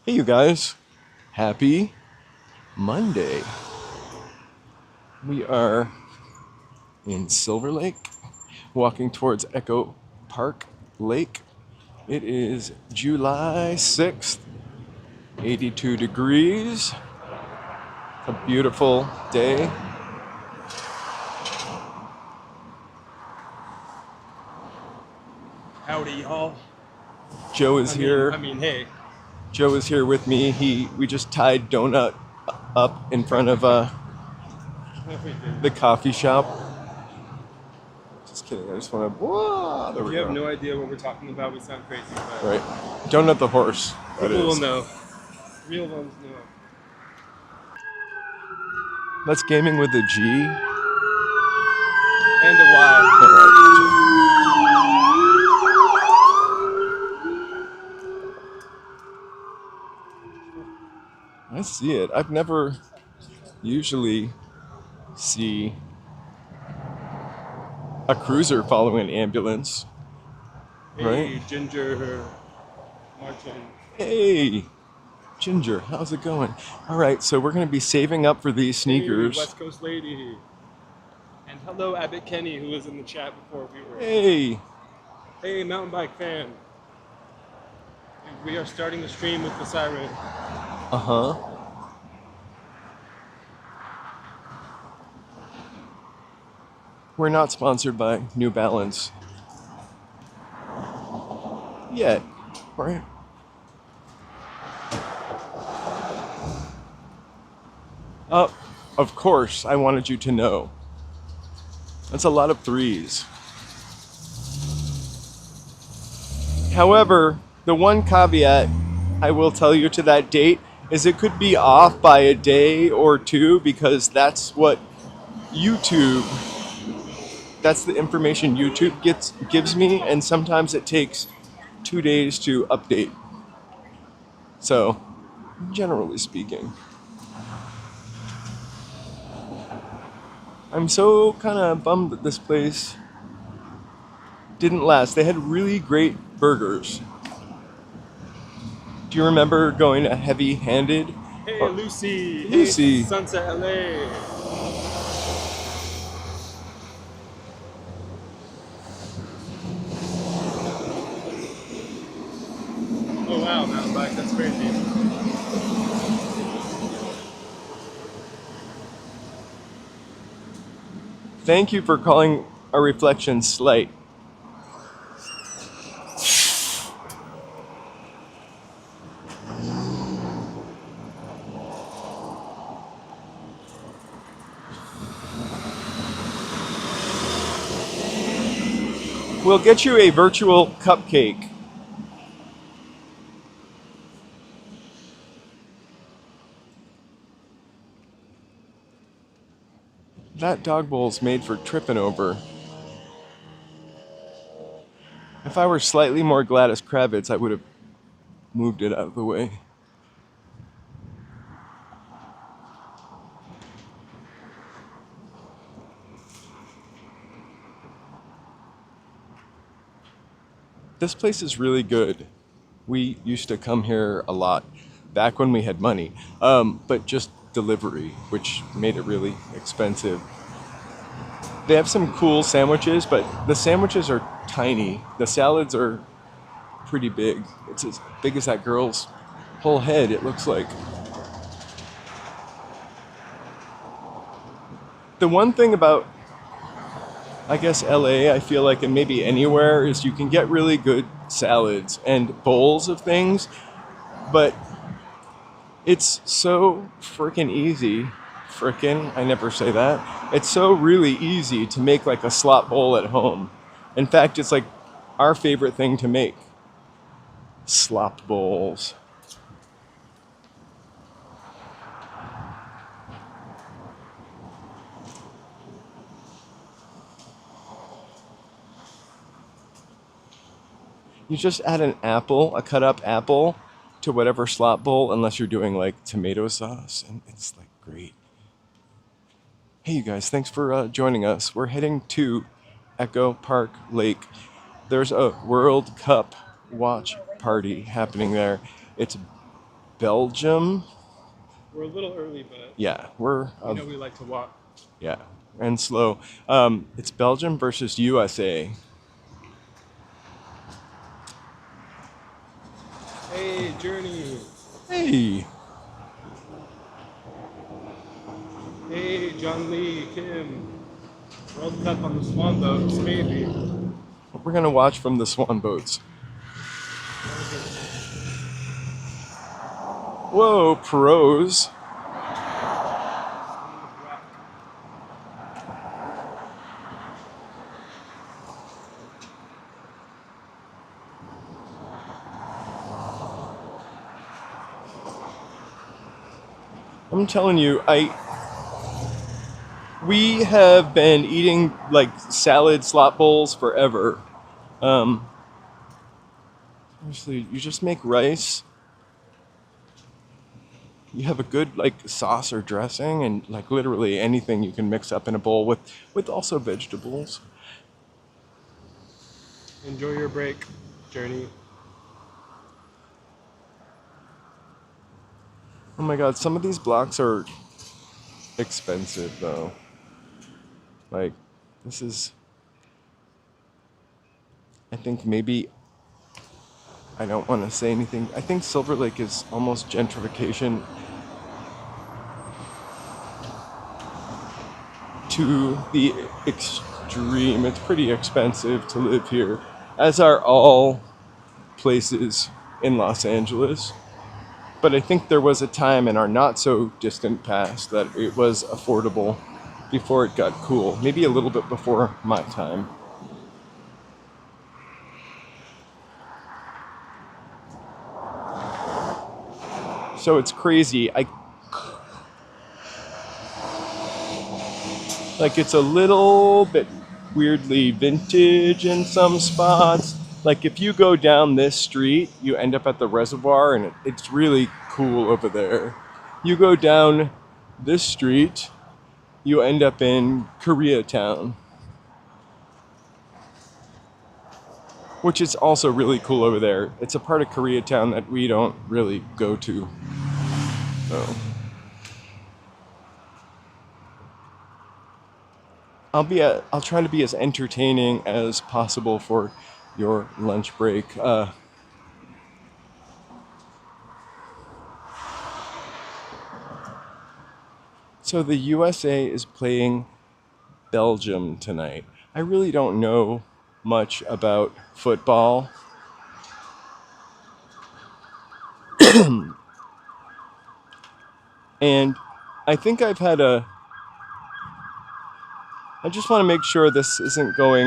Hey you guys, happy Monday. We are in Silver Lake, walking towards Echo Park Lake. It is July 6th, 82 degrees. It's a beautiful day. Howdy, y'all. Joe is here. Hey. Joe is here with me. We just tied Donut up in front of the coffee shop. Just kidding. I just want to. Whoa, there we You go. have no idea what we're talking about. We sound crazy. But Right. Donut the horse. people will know. Real ones know. That's gaming with a G. And a Y. I see it. I've never usually see a cruiser following an ambulance. Hey, Right? Ginger Martin. Hey, Ginger, how's it going? All right, so we're going to be saving up for these sneakers. Hey, West Coast lady. And hello, Abbott Kenny, who was in the chat before we were. Hey, Hey, mountain bike fan. And we are starting the stream with the siren. uh-huh. We're not sponsored by New Balance yet, right? Of course, I wanted you to know. That's a lot of threes. However, the one caveat I will tell you to that date is it could be off by a day or two because that's what YouTube, that's the information YouTube gives me, and sometimes it takes 2 days to update. So, generally speaking. I'm so kind of bummed that this place didn't last. They had really great burgers. Do you remember going to Heavy Handed? Hey, Lucy. Lucy. Hey, Sunset LA. Oh wow, mountain bike, that's crazy. Thank you for calling a reflection slight. We'll get you a virtual cupcake. That dog bowl's made for tripping over. If I were slightly more Gladys Kravitz, I would have moved it out of the way. This place is really good. We used to come here a lot back when we had money, but just delivery, which made it really expensive. They have some cool sandwiches, but the sandwiches are tiny. The salads are pretty big. It's as big as that girl's whole head, it looks like. The one thing about, I guess, LA, I feel like, and maybe anywhere, is you can get really good salads and bowls of things, but it's so freaking easy. Frickin', I never say that. It's so really easy to make like a slop bowl at home. In fact, it's like our favorite thing to make. Slop bowls. You just add an apple, a cut up apple, to whatever slop bowl, unless you're doing like tomato sauce, and it's like great. Hey, you guys, thanks for joining us. We're heading to Echo Park Lake. There's a World Cup watch party happening there. It's Belgium. We're a little early, but Yeah, we're you know we like to walk. yeah, and slow. It's Belgium versus USA. Hey, Journey. Hey, Hey, John Lee, Kim. World Cup on the Swan boats, maybe. we're gonna watch from the Swan boats. Whoa, pros. I'm telling you, we have been eating like salad slot bowls forever. Um, Honestly, you just make rice. You have a good like sauce or dressing, and like literally anything you can mix up in a bowl with also vegetables. Enjoy your break, Journey. Oh my god, some of these blocks are expensive though. Like this is, I think maybe, I don't want to say anything. I think Silver Lake is almost gentrification to the extreme. It's pretty expensive to live here, as are all places in Los Angeles. But I think there was a time in our not so distant past that it was affordable before it got cool. Maybe a little bit before my time. So it's crazy. It's a little bit weirdly vintage in some spots. Like if you go down this street, you end up at the reservoir, and it's really cool over there. You go down this street, you end up in Koreatown, which is also really cool over there. It's a part of Koreatown that we don't really go to. So I'll try to be as entertaining as possible for your lunch break. So the USA is playing Belgium tonight. I really don't know much about football. And I think I just want to make sure this isn't going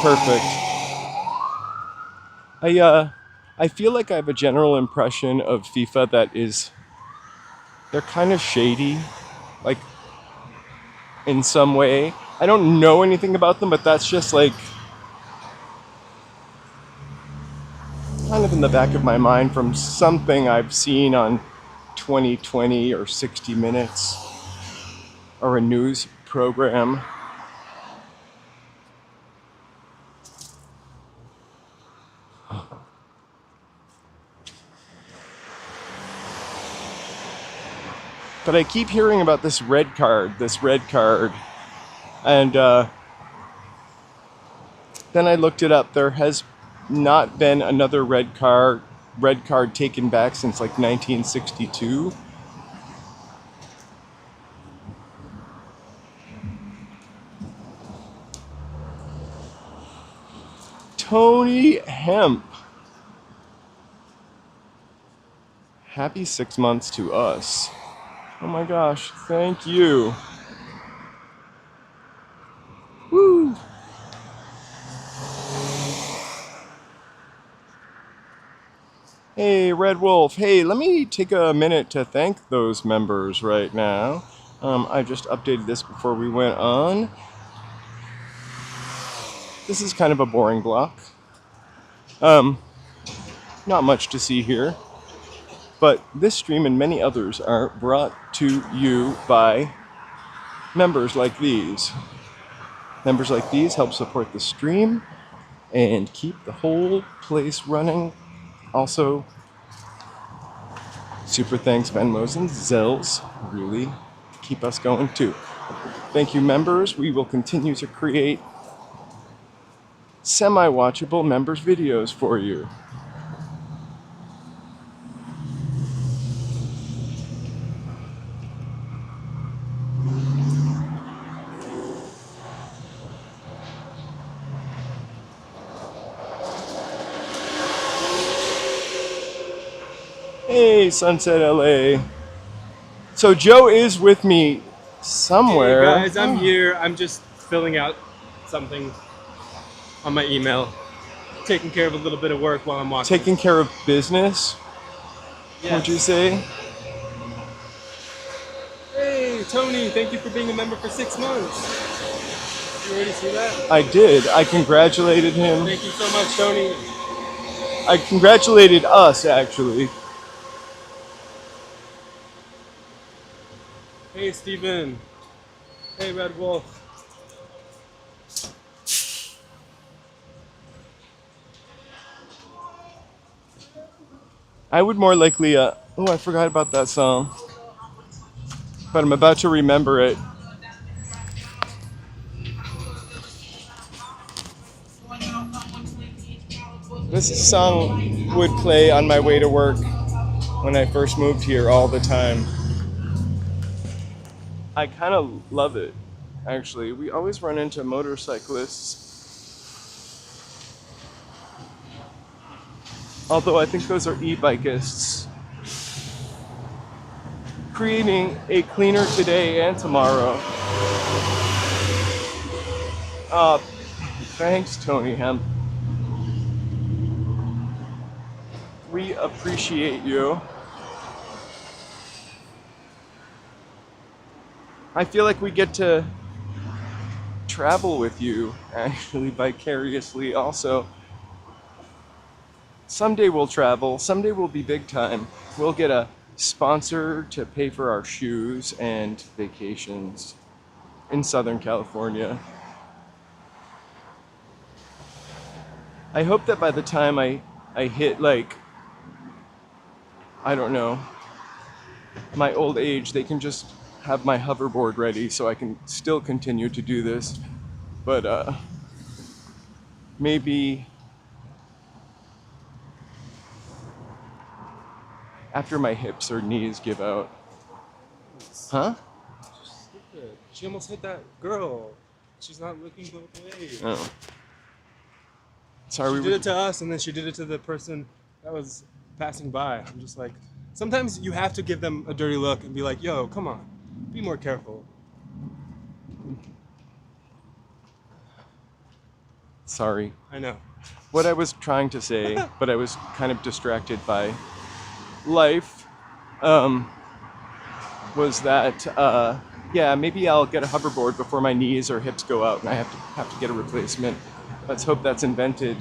perfect. I feel like I have a general impression of FIFA that is, they're kind of shady, like in some way. I don't know anything about them, but that's just like kind of in the back of my mind from something I've seen on 2020 or 60 Minutes or a news program. But I keep hearing about this red card. And then I looked it up. There has not been another red card taken back since like 1962. Tony Hemp. Happy 6 months to us. Oh my gosh, thank you. Woo! Hey, Red Wolf. Hey, let me take a minute to thank those members right now. I just updated this before we went on. This is kind of a boring block. Not much to see here. But this stream and many others are brought to you by members like these. Members like these help support the stream and keep the whole place running. Also, Super thanks, Venmos and Zelles. Really keep us going too. Thank you, members. We will continue to create semi-watchable members videos for you. Hey, Sunset LA. So Joe is with me Hey somewhere. guys, I'm here. I'm just filling out something on my email. Taking care of a little bit of work while I'm walking. Taking care of business, would you Yes. say? Hey Tony, thank you for being a member for 6 months. You already see that? I did. I congratulated him. Thank you so much, Tony. I congratulated us, actually. Hey Steven. Hey Red Wolf. I would more likely, oh, I forgot about that song. But I'm about to remember it. This song would play on my way to work when I first moved here all the time. I kind of love it, actually. We always run into motorcyclists. Although I think those are e-bikists. Creating a cleaner today and tomorrow. Thanks, Tony Hemp. We appreciate you. I feel like we get to travel with you, actually, vicariously also. Someday we'll travel, someday we'll be big time. We'll get a sponsor to pay for our shoes and vacations in Southern California. I hope that by the time I hit, like, I don't know, my old age, they can just have my hoverboard ready so I can still continue to do this. But maybe after my hips or knees give out. Huh? She almost hit that girl. She's not looking both ways. Oh. Sorry, She did it to us, and then she did it to the person that was passing by. I'm just like, sometimes you have to give them a dirty look and be like, yo, come on, be more careful. Sorry. I know. What I was trying to say, but I was kind of distracted by life, was that, yeah, maybe I'll get a hoverboard before my knees or hips go out and I have to get a replacement. Let's hope that's invented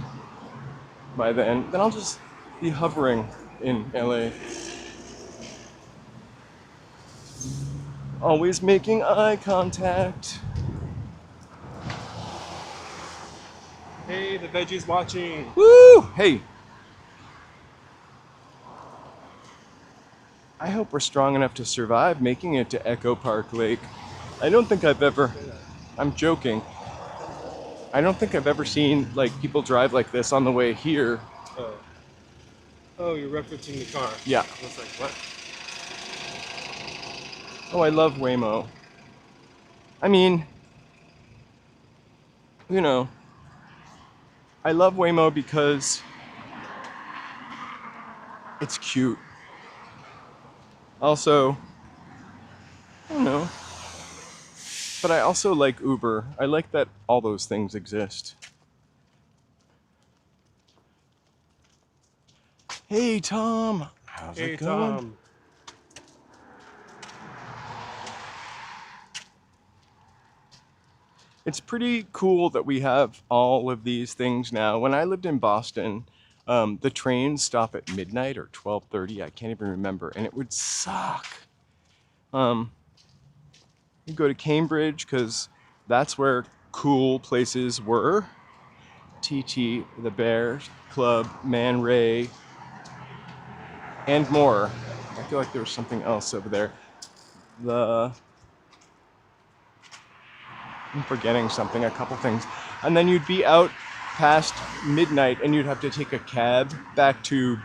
by then. Then I'll just be hovering in LA. Always making eye contact. Hey, the veggie's watching. Woo! Hey! I hope we're strong enough to survive making it to Echo Park Lake. I don't think I've ever... I'm joking. I don't think I've ever seen, like, people drive like this on the way here. Oh, you're referencing the car. Yeah. I was like, what? Oh, I love Waymo. I mean, you know, I love Waymo because it's cute. Also, I don't know, but I also like Uber. I like that all those things exist. Hey, Tom. How's Hey, it going? Tom. It's pretty cool that we have all of these things now. When I lived in Boston, the trains stop at midnight or 12:30. I can't even remember, and it would suck. You go to Cambridge because that's where cool places were. TT, the Bears Club, Man Ray, and more. I feel like there was something else over there. I'm forgetting something, a couple things. And then you'd be out past midnight and you'd have to take a cab back to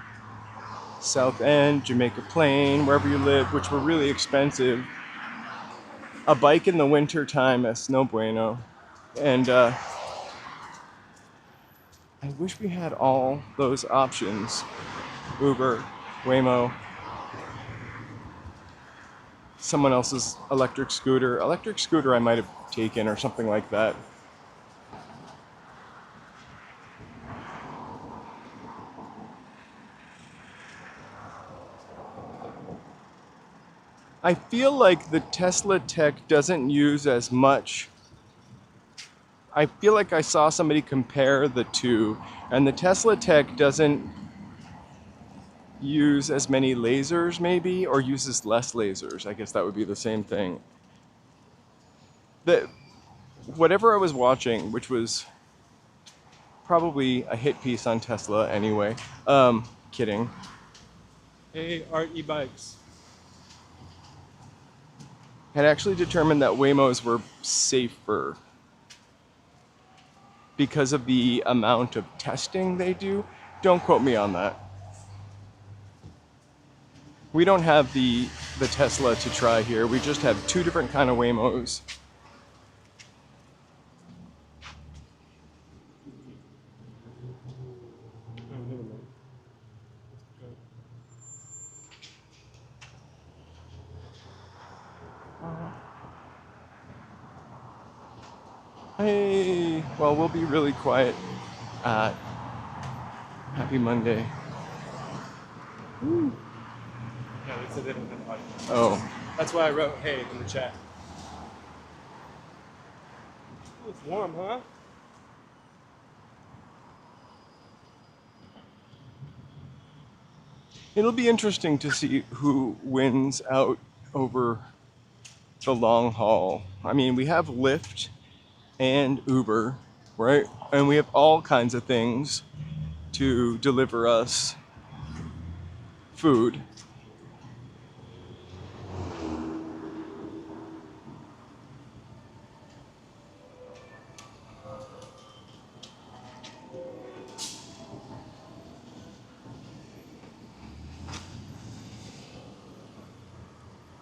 South End, Jamaica Plain, wherever you live, which were really expensive. A bike in the winter time is no bueno. And I wish we had all those options. Uber, Waymo, someone else's electric scooter. Electric scooter I might have taken or something like that. I feel like the Tesla tech doesn't use as much. I feel like I saw somebody compare the two, and the Tesla tech doesn't use as many lasers, maybe, or uses less lasers. I guess that would be the same thing. Whatever I was watching, which was probably a hit piece on Tesla anyway. Kidding. Hey, Art e-bikes. Had actually determined that Waymos were safer because of the amount of testing they do. Don't quote me on that. We don't have the Tesla to try here. We just have two different kind of Waymos. Hey, well, we'll be really quiet. Happy Monday. Woo. Yeah, they said they don't have audio. Oh. That's why I wrote hey in the chat. Ooh, it's warm, huh? It'll be interesting to see who wins out over the long haul. I mean, we have Lyft and Uber, right? And we have all kinds of things to deliver us food.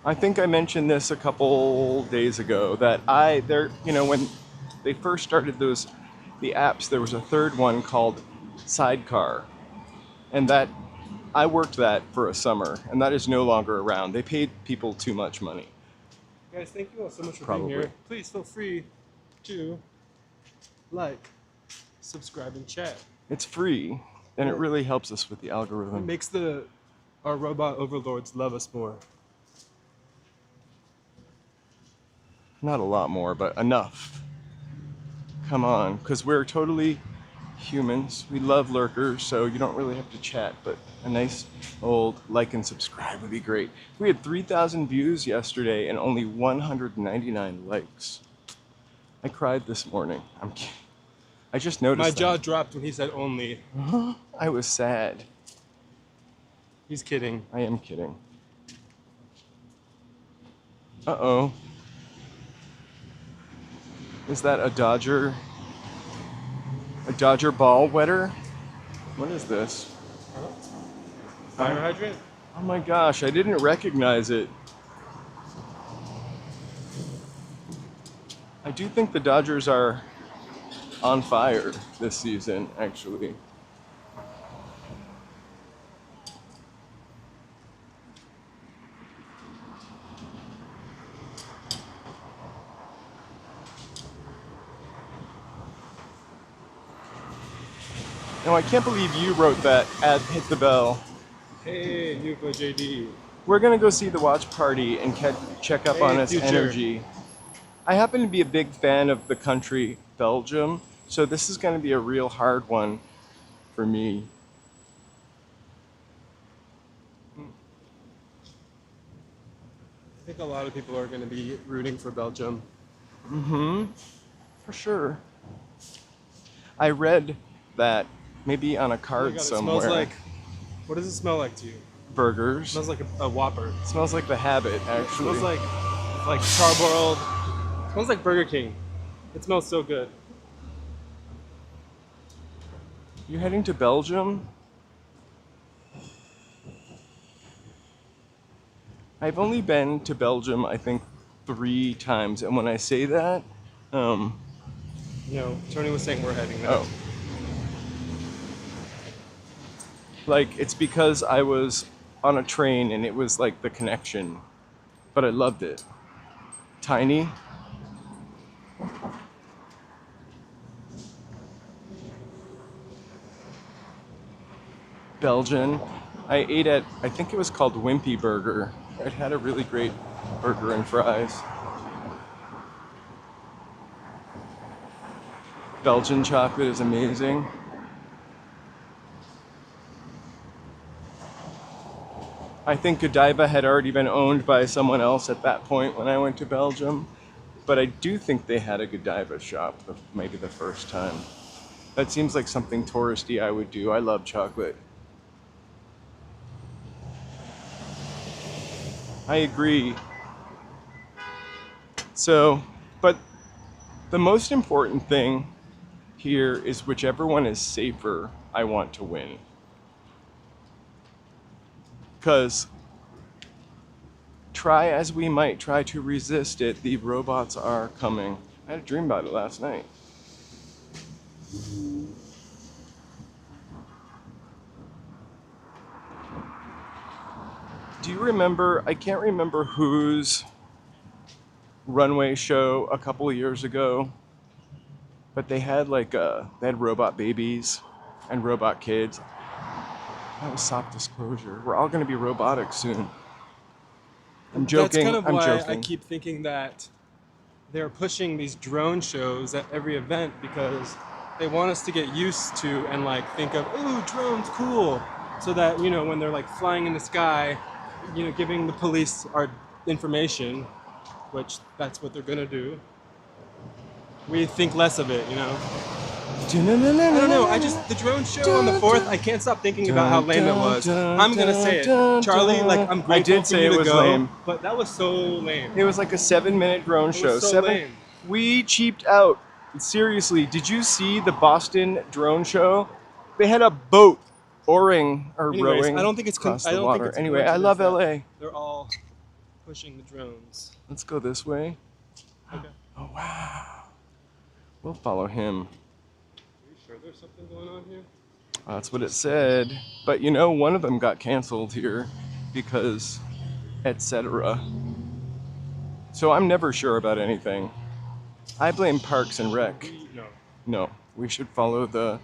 I think I mentioned this a couple days ago that when they first started the apps, there was a third one called Sidecar, and that I worked that for a summer, and that is no longer around. They paid people too much money. Guys, thank you all so much for Probably. being here. Please feel free to like, subscribe, and chat. It's free, and it really helps us with the It algorithm. makes our robot overlords love us more. Not a lot more, but enough. Come on, because we're totally humans. We love lurkers, so you don't really have to chat, but a nice old like and subscribe would be great. We had 3,000 views yesterday and only 199 likes. I cried this morning. I'm kidding. I just noticed My that. jaw dropped when he said only. I was sad. He's kidding. I am kidding. Uh-oh. Is that a Dodger ball wetter? What is this? Fire hydrant? Oh my gosh, I didn't recognize it. I do think the Dodgers are on fire this season, actually. No, I can't believe you wrote that at Hit the Bell. Hey, Yuko JD. We're gonna go see the watch party and check up on its Future. energy. I happen to be a big fan of the country Belgium, so this is gonna be a real hard one for me. I think a lot of people are going to be rooting for Belgium. Mm-hmm. For sure. I read that maybe on a Oh my card God, somewhere. It smells like. What does it smell like to you? burgers. Smells like a Whopper. Smells like the Habit, It actually. smells like charbroiled. Smells like Burger King. It smells so good. You're heading to Belgium? I've only been to Belgium, I think, 3 times. And when I say that, um, No, Tony was saying we're heading there. oh, like it's because I was on a train and it was like the connection. But I loved it. Tiny. Belgian. I ate at, I think it was called Wimpy Burger. It had a really great burger and fries. Belgian chocolate is amazing. I think Godiva had already been owned by someone else at that point when I went to Belgium. But I do think they had a Godiva shop, maybe the first time. That seems like something touristy I would do. I love chocolate. I agree. So, but the most important thing here is whichever one is safer, I want to win. Because try as we might try to resist it, the robots are coming. I had a dream about it last night. Do you remember, I can't remember whose runway show a couple of years ago, but they had they had robot babies and robot kids. That was soft disclosure. We're all going to be robotic soon. I'm joking. That's kind of I'm why joking. I keep thinking that they're pushing these drone shows at every event because they want us to get used to and like think of, ooh, drones, cool. So that, you know, when they're like flying in the sky, you know, giving the police our information, which that's what they're gonna do, we think less of it, you know? I don't know, the drone show on the 4th, I can't stop thinking about how lame it was. I'm gonna say it. Charlie, like, I'm grateful I did for say you it to was go, lame. but that was so lame. It was like a 7-minute drone It show. was so lame. We cheaped out. Seriously, did you see the Boston drone show? They had a boat rowing Anyways, I don't think it's across I the don't water. think it's Anyway, I love coincidence LA. that they're all pushing the drones. Let's go this way. Okay. Oh wow. We'll follow him. Are you sure there's something going on here? That's what it said. But you know, one of them got canceled here because etc. So I'm never sure about anything. I blame Parks and Rec. No. No, we should follow the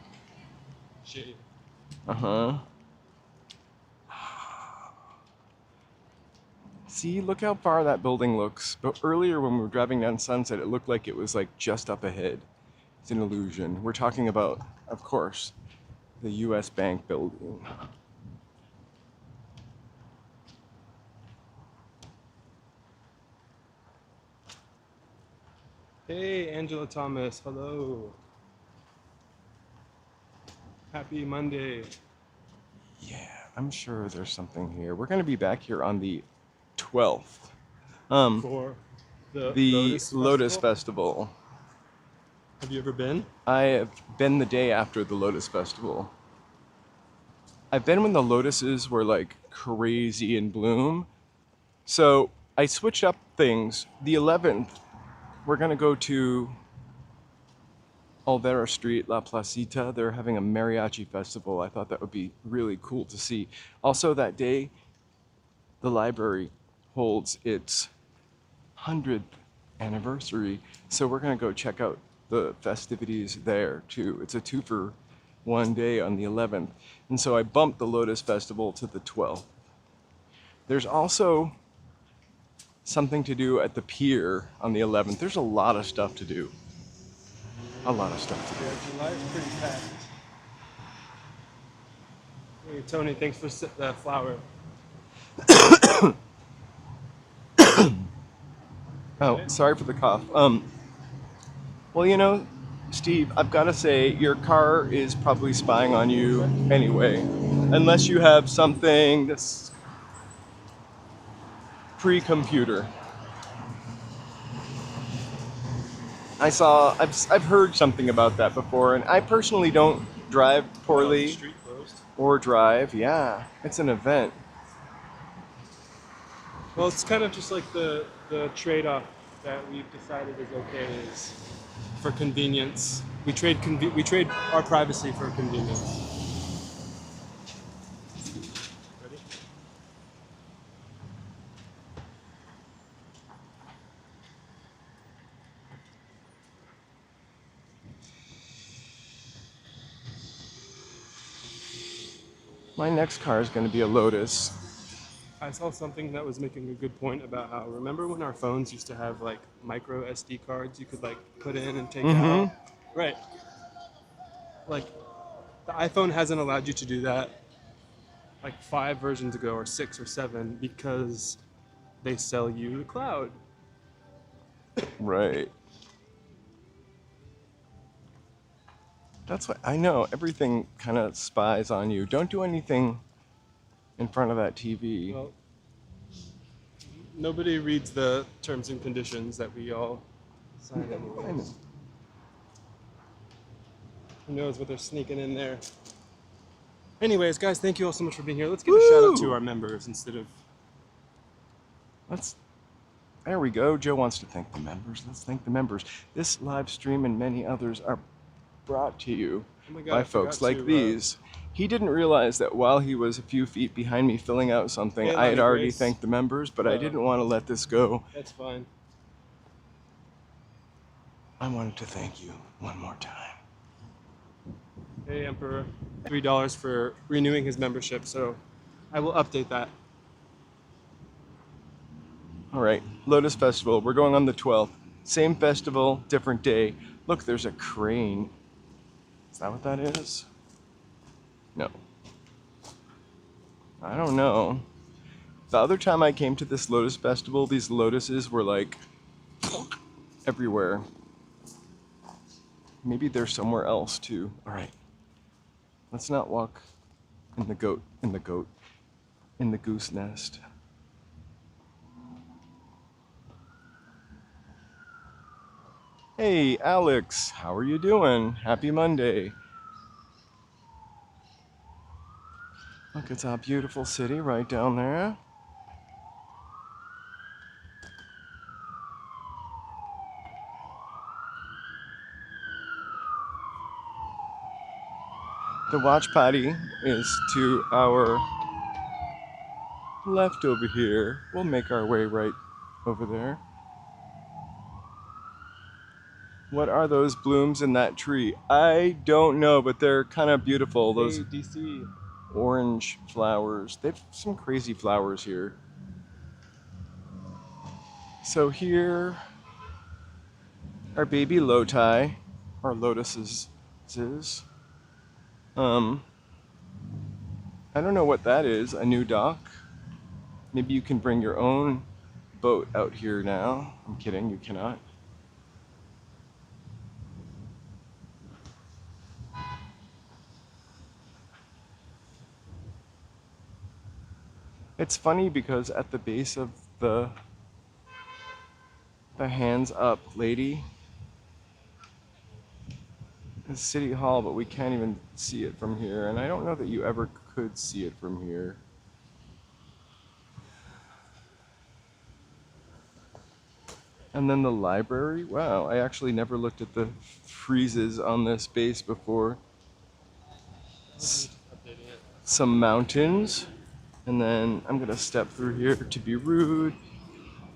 Shit. See, look how far that building looks. But earlier when we were driving down Sunset, it looked like it was like just up ahead. It's an illusion. We're talking about, of course, the US Bank building. Hey, Angela Thomas. Hello. Happy Monday. Yeah, I'm sure there's something here. We're going to be back here on the 12th. For the Lotus Festival. Have you ever been? I have been the day after the Lotus Festival. I've been when the lotuses were like crazy in bloom. So I switched up things. The 11th, we're going to go to Olvera Street, La Placita. They're having a mariachi festival. I thought that would be really cool to see. Also that day, the library holds its 100th anniversary. So we're going to go check out the festivities there too. It's a 2-for-1 day on the 11th. And so I bumped the Lotus Festival to the 12th. There's also something to do at the pier on the 11th. There's a lot of stuff to do. A lot of stuff to do. Yeah, July is pretty packed. Hey, Tony, thanks for the flower. Oh, sorry for the cough. Well, you know, Steve, I've got to say, your car is probably spying on you anyway. Unless you have something that's pre-computer. I've heard something about that before, and I personally don't drive Oh, the poorly street closed. or drive. Yeah, it's an event. Well, it's kind of just like the trade-off that we've decided is okay is for convenience. We trade our privacy for convenience. Ready? My next car is going to be a Lotus. I saw something that was making a good point about how remember when our phones used to have like micro SD cards you could like put in and take out? Right. Like the iPhone hasn't allowed you to do that like 5 versions ago or 6 or 7 because they sell you the cloud. Right. That's what I know. Everything kind of spies on you. Don't do anything in front of that TV. Well, nobody reads the terms and conditions that we all sign I know. anyways. Who knows what they're sneaking in there. Anyways, guys, thank you all so much for being here. Let's give a shout out to Woo! our members instead of There we go. Joe wants to thank the members. Let's thank the members. This live stream and many others are brought to you oh my God, by I forgot folks like to, these. He didn't realize that while he was a few feet behind me filling out something, Hey, I had Lonnie already Grace. thanked the members, but I didn't want to let this go. That's fine. I wanted to thank you one more time. Hey, Emperor. $3 for renewing his membership, so I will update that. All right, Lotus Festival. We're going on the 12th. Same festival, different day. Look, there's a crane. Is that what that is? No. I don't know. The other time I came to this Lotus Festival, these lotuses were like everywhere. Maybe they're somewhere else too. All right. Let's not walk in the goose nest. Hey, Alex, how are you doing? Happy Monday. Look, it's a beautiful city right down there. The watch party is to our left over here. We'll make our way right over there. What are those blooms in that tree? I don't know, but they're kind of beautiful. Those Hey, DC. orange flowers. They have some crazy flowers here. So here are baby loti, or lotuses. I don't know what that is. A new dock? Maybe you can bring your own boat out here now. I'm kidding, you cannot. It's funny because at the base of the hands up lady is City Hall, but we can't even see it from here. And I don't know that you ever could see it from here. And then the library. Wow, I actually never looked at the friezes on this base before. Some mountains. And then I'm gonna step through here to be rude.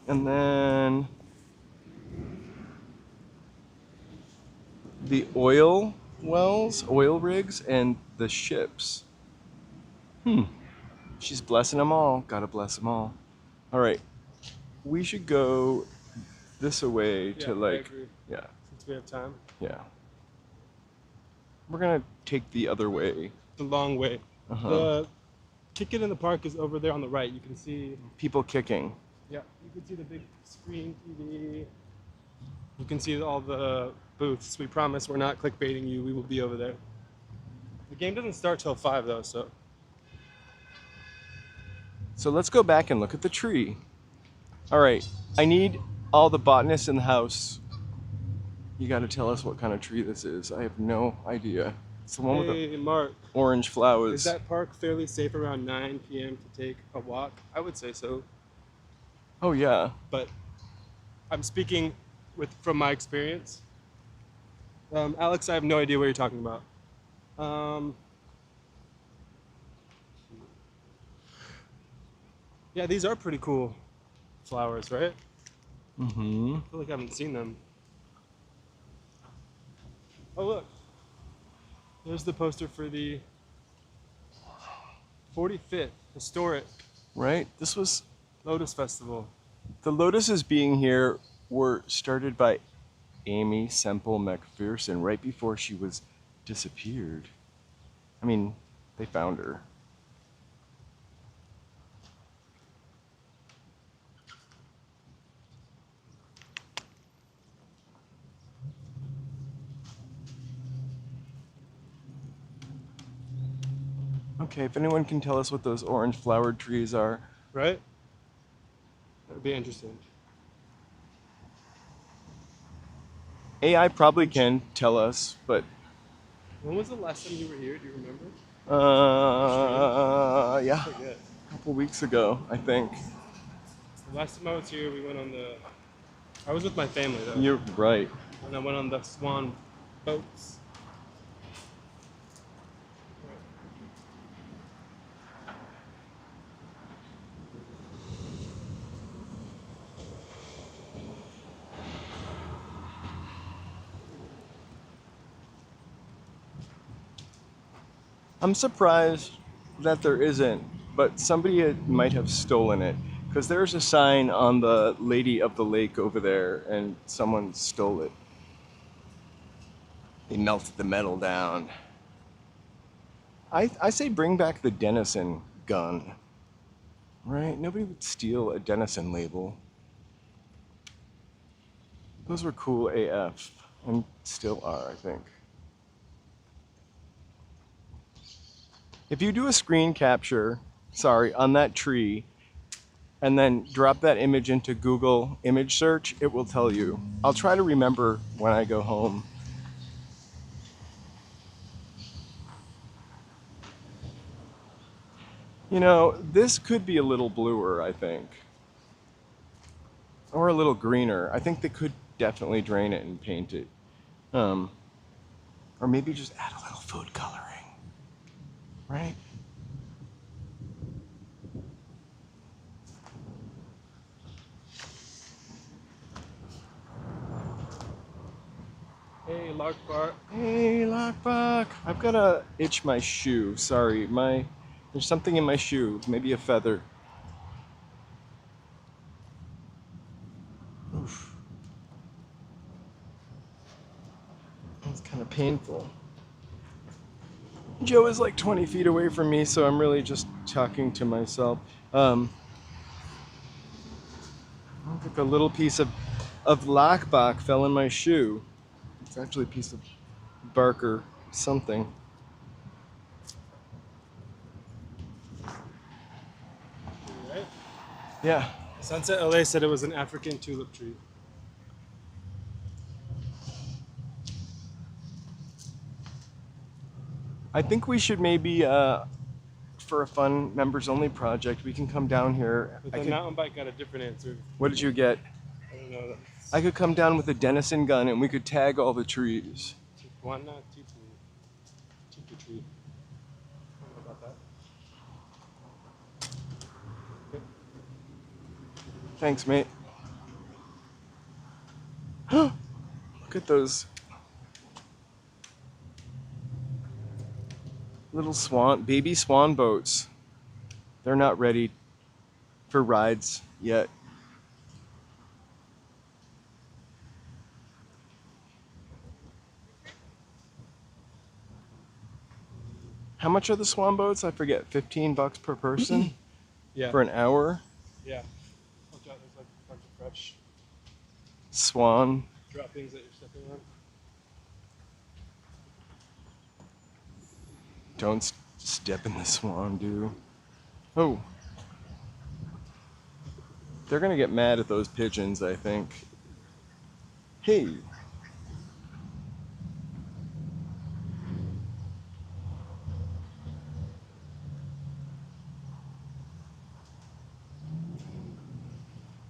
And then the oil wells, oil rigs, and the ships. She's blessing them all. Gotta bless them all. All right, we should go this way Yeah, to I like, agree. yeah, Since we have time. yeah. We're gonna take the other way. The long way. Uh-huh. The Kick It in the Park is over there on the right. You can see, People kicking. yeah, you can see the big screen TV. You can see all the booths. We promise we're not clickbaiting you. We will be over there. The game doesn't start till 5 though, so. So let's go back and look at the tree. All right, I need all the botanists in the house. You got to tell us what kind of tree this is. I have no idea. It's the one with the Hey, Mark, orange is flowers. that park fairly safe around 9 p.m. to take a walk? I would say so, Oh yeah. but I'm speaking from my experience. Alex, I have no idea what you're talking about. Um, yeah, these are pretty cool flowers, right? Mm-hmm. I feel like I haven't seen them. Oh, look, there's the poster for the 45th Historic Right? This was Lotus Festival. the Lotuses being here were started by Amy Semple McPherson right before she was disappeared. I mean, they found her. Okay, if anyone can tell us what those orange flowered trees are. Right? That would be interesting. AI probably can tell us, but When was the last time you were here? Do you remember? yeah, I forget. a couple weeks ago, I think. The last time I was here, we went on the. I was with my family though, You're right. and I went on the Swan boats. I'm surprised that there isn't, but somebody might have stolen it. Because there's a sign on the Lady of the Lake over there, and someone stole it. They melted the metal down. I say bring back the Denison gun. Right? Nobody would steal a Denison label. Those were cool AF, and still are, I think. If you do a screen capture, sorry, on that tree, and then drop that image into Google image search, it will tell you. I'll try to remember when I go home. You know, this could be a little bluer, I think. Or a little greener. I think they could definitely drain it and paint it. Um, or maybe just add a little food coloring. Right? Hey, Lark Bar. Hey, Lockbuck. I've got to itch my shoe. Sorry, there's something in my shoe. Maybe a feather. Oof. It's kind of painful. Joe is like 20 feet away from me, so I'm really just talking to myself. I think a little piece of Lockbach fell in my shoe. It's actually a piece of bark or something. Right? Yeah. Sunset LA said it was an African tulip tree. I think we should maybe, for a fun members only project, we can come down here. But the mountain bike got a different answer. What did you get? I don't know. I could come down with a Denison gun and we could tag all the trees. Tijuana Tipu tree. I don't know about that. Okay. Thanks, mate. Look at those little baby swan boats. They're not ready for rides yet. How much are the swan boats? I forget. $15 per person Yeah. for an hour. Yeah. Watch out, there's like a bunch of fresh Swan. droppings that you're stepping on. Don't step in the swan, dude. Oh. They're gonna get mad at those pigeons, I think. Hey,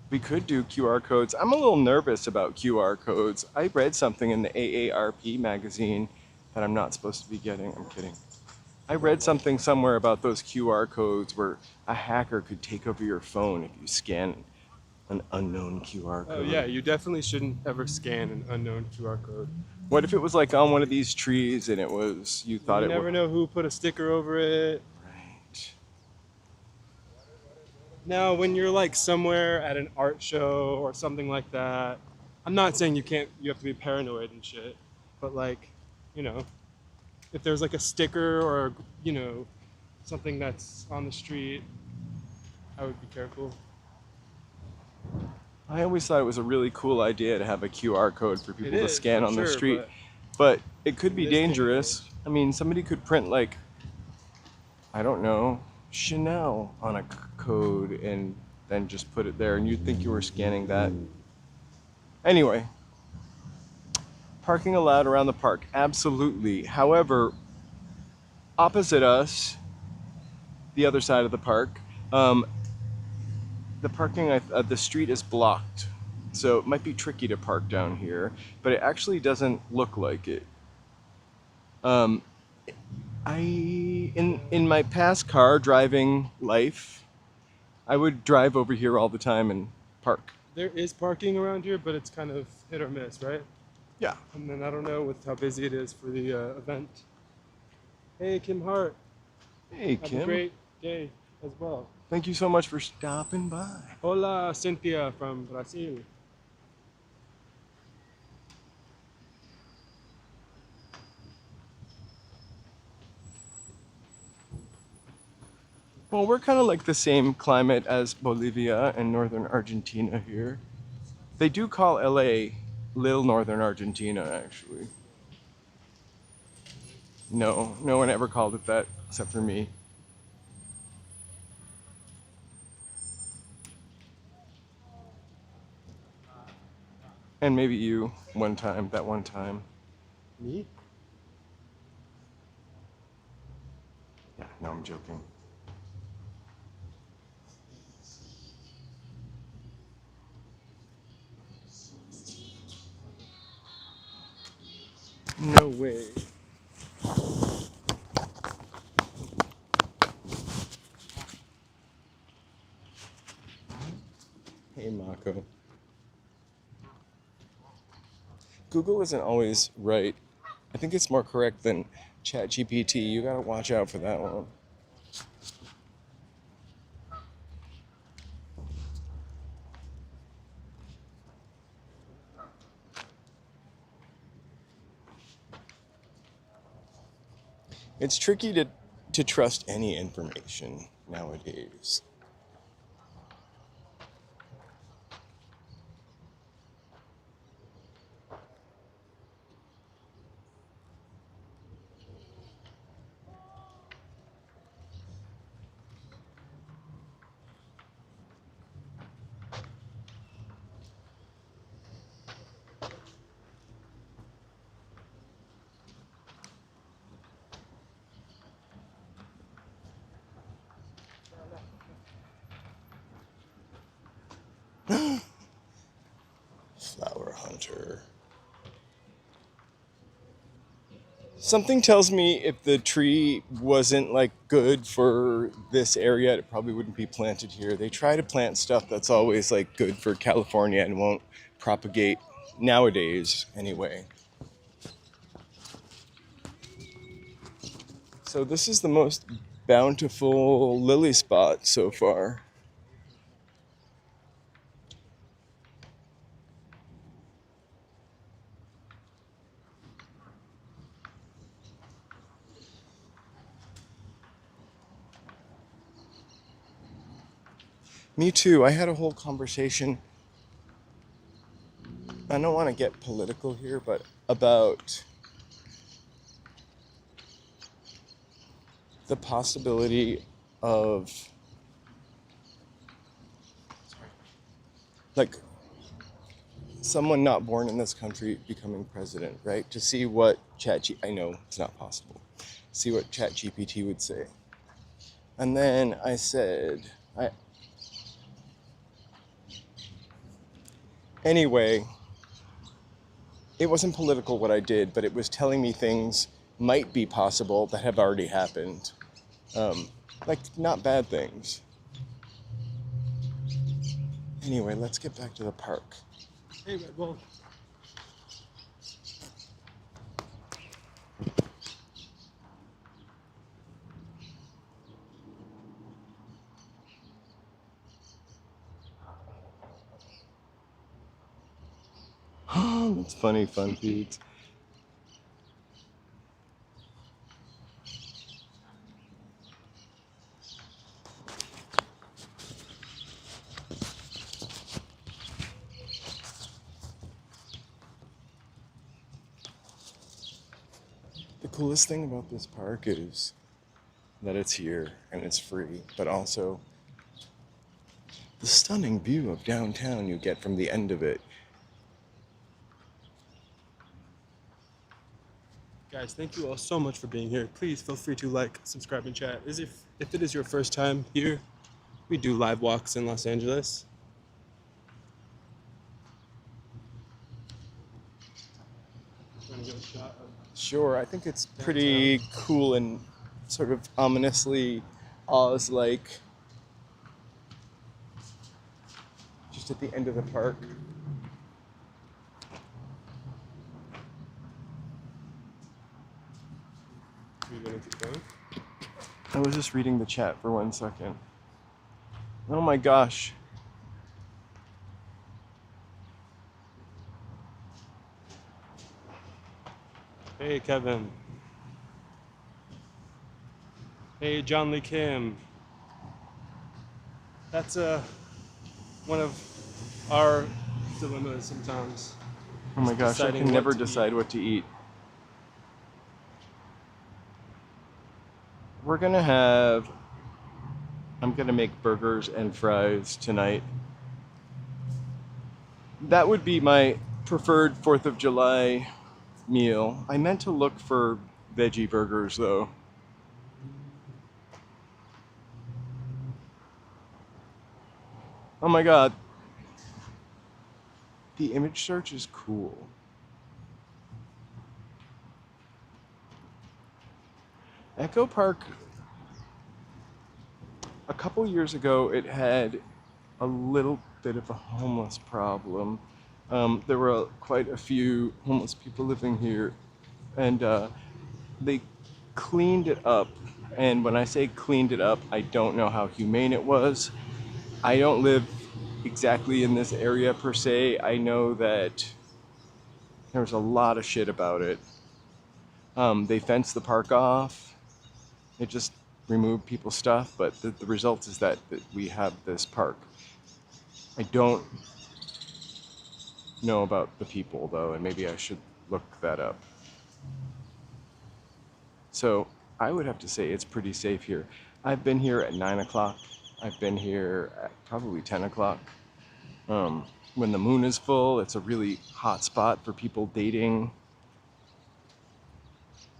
we could do QR codes. I'm a little nervous about QR codes. I read something in the AARP magazine that I'm not supposed to be getting. I'm kidding. I read something somewhere about those QR codes where a hacker could take over your phone if you scan an unknown QR Oh code. yeah, you definitely shouldn't ever scan an unknown QR code. What if it was like on one of these trees and it was, you thought You it was. never know who put a sticker over it. Right. Now, when you're like somewhere at an art show or something like that, I'm not saying you have to be paranoid and shit, but like, you know, if there's like a sticker or, you know, something that's on the street, I would be careful. I always thought it was a really cool idea to have a QR code for It people to is, scan for on the sure, street, but but it could in be this day and dangerous. age, I mean, somebody could print like, I don't know, Chanel on a code and then just put it there and you'd think you were scanning that. Anyway, parking allowed around the park, absolutely. However, opposite us, the other side of the park, um, the parking, the street is blocked. So it might be tricky to park down here, but it actually doesn't look like it. Um, in my past car driving life, I would drive over here all the time and park. there is parking around here, but it's kind of hit or miss, right? Yeah. And then I don't know with how busy it is for the event. Hey, Kim Hart, Hey, have a Kim. great day as well. Thank you so much for stopping by. Hola, Cynthia from Brazil. Well, we're kind of like the same climate as Bolivia and northern Argentina here. They do call LA Little Northern Argentina, actually. No, no one ever called it that except for me. And maybe you one time, that one time. Me? Yeah, no, I'm joking. No way. Hey, Mako. Google isn't always right. I think it's more correct than ChatGPT. You gotta watch out for that one. It's tricky to trust any information nowadays. Flower hunter. Something tells me if the tree wasn't like good for this area, it probably wouldn't be planted here. They try to plant stuff that's always like good for California and won't propagate nowadays anyway. So this is the most bountiful lily spot so far. Me too. I had a whole conversation. I don't want to get political here, but about the possibility of like someone not born in this country becoming president, right? To see what I know it's not possible. See what ChatGPT would say. And then I said, anyway, it wasn't political what I did, but it was telling me things might be possible that have already happened. Like, not bad things. Anyway, let's get back to the park. Hey, Red Bull. That's funny, fun feeds. The coolest thing about this park is that it's here and it's free, but also the stunning view of downtown you get from the end of it. Guys, thank you all so much for being here. Please feel free to like, subscribe, and chat. If it is your first time here, we do live walks in Los Angeles. Want to get a shot of Sure, I think it's pretty cool and sort of ominously Oz-like. Just at the end of the park. Are you going to keep going? I was just reading the chat for 1 second. Oh my gosh. Hey, Kevin. Hey, John Lee Kim. That's one of our dilemmas sometimes. Oh my gosh, I Deciding can what never to decide what to eat. I'm gonna make burgers and fries tonight. That would be my preferred 4th of July meal. I meant to look for veggie burgers though. Oh my god. The image search is cool. Echo Park, a couple years ago, it had a little bit of a homeless problem. There were quite a few homeless people living here, and they cleaned it up. And when I say cleaned it up, I don't know how humane it was. I don't live exactly in this area per se. I know that there was a lot of shit about it. They fenced the park off. It just removed people's stuff, but the result is that we have this park. I don't know about the people though, and maybe I should look that up. So I would have to say it's pretty safe here. I've been here at 9 o'clock. I've been here at probably 10 o'clock. When the moon is full, it's a really hot spot for people dating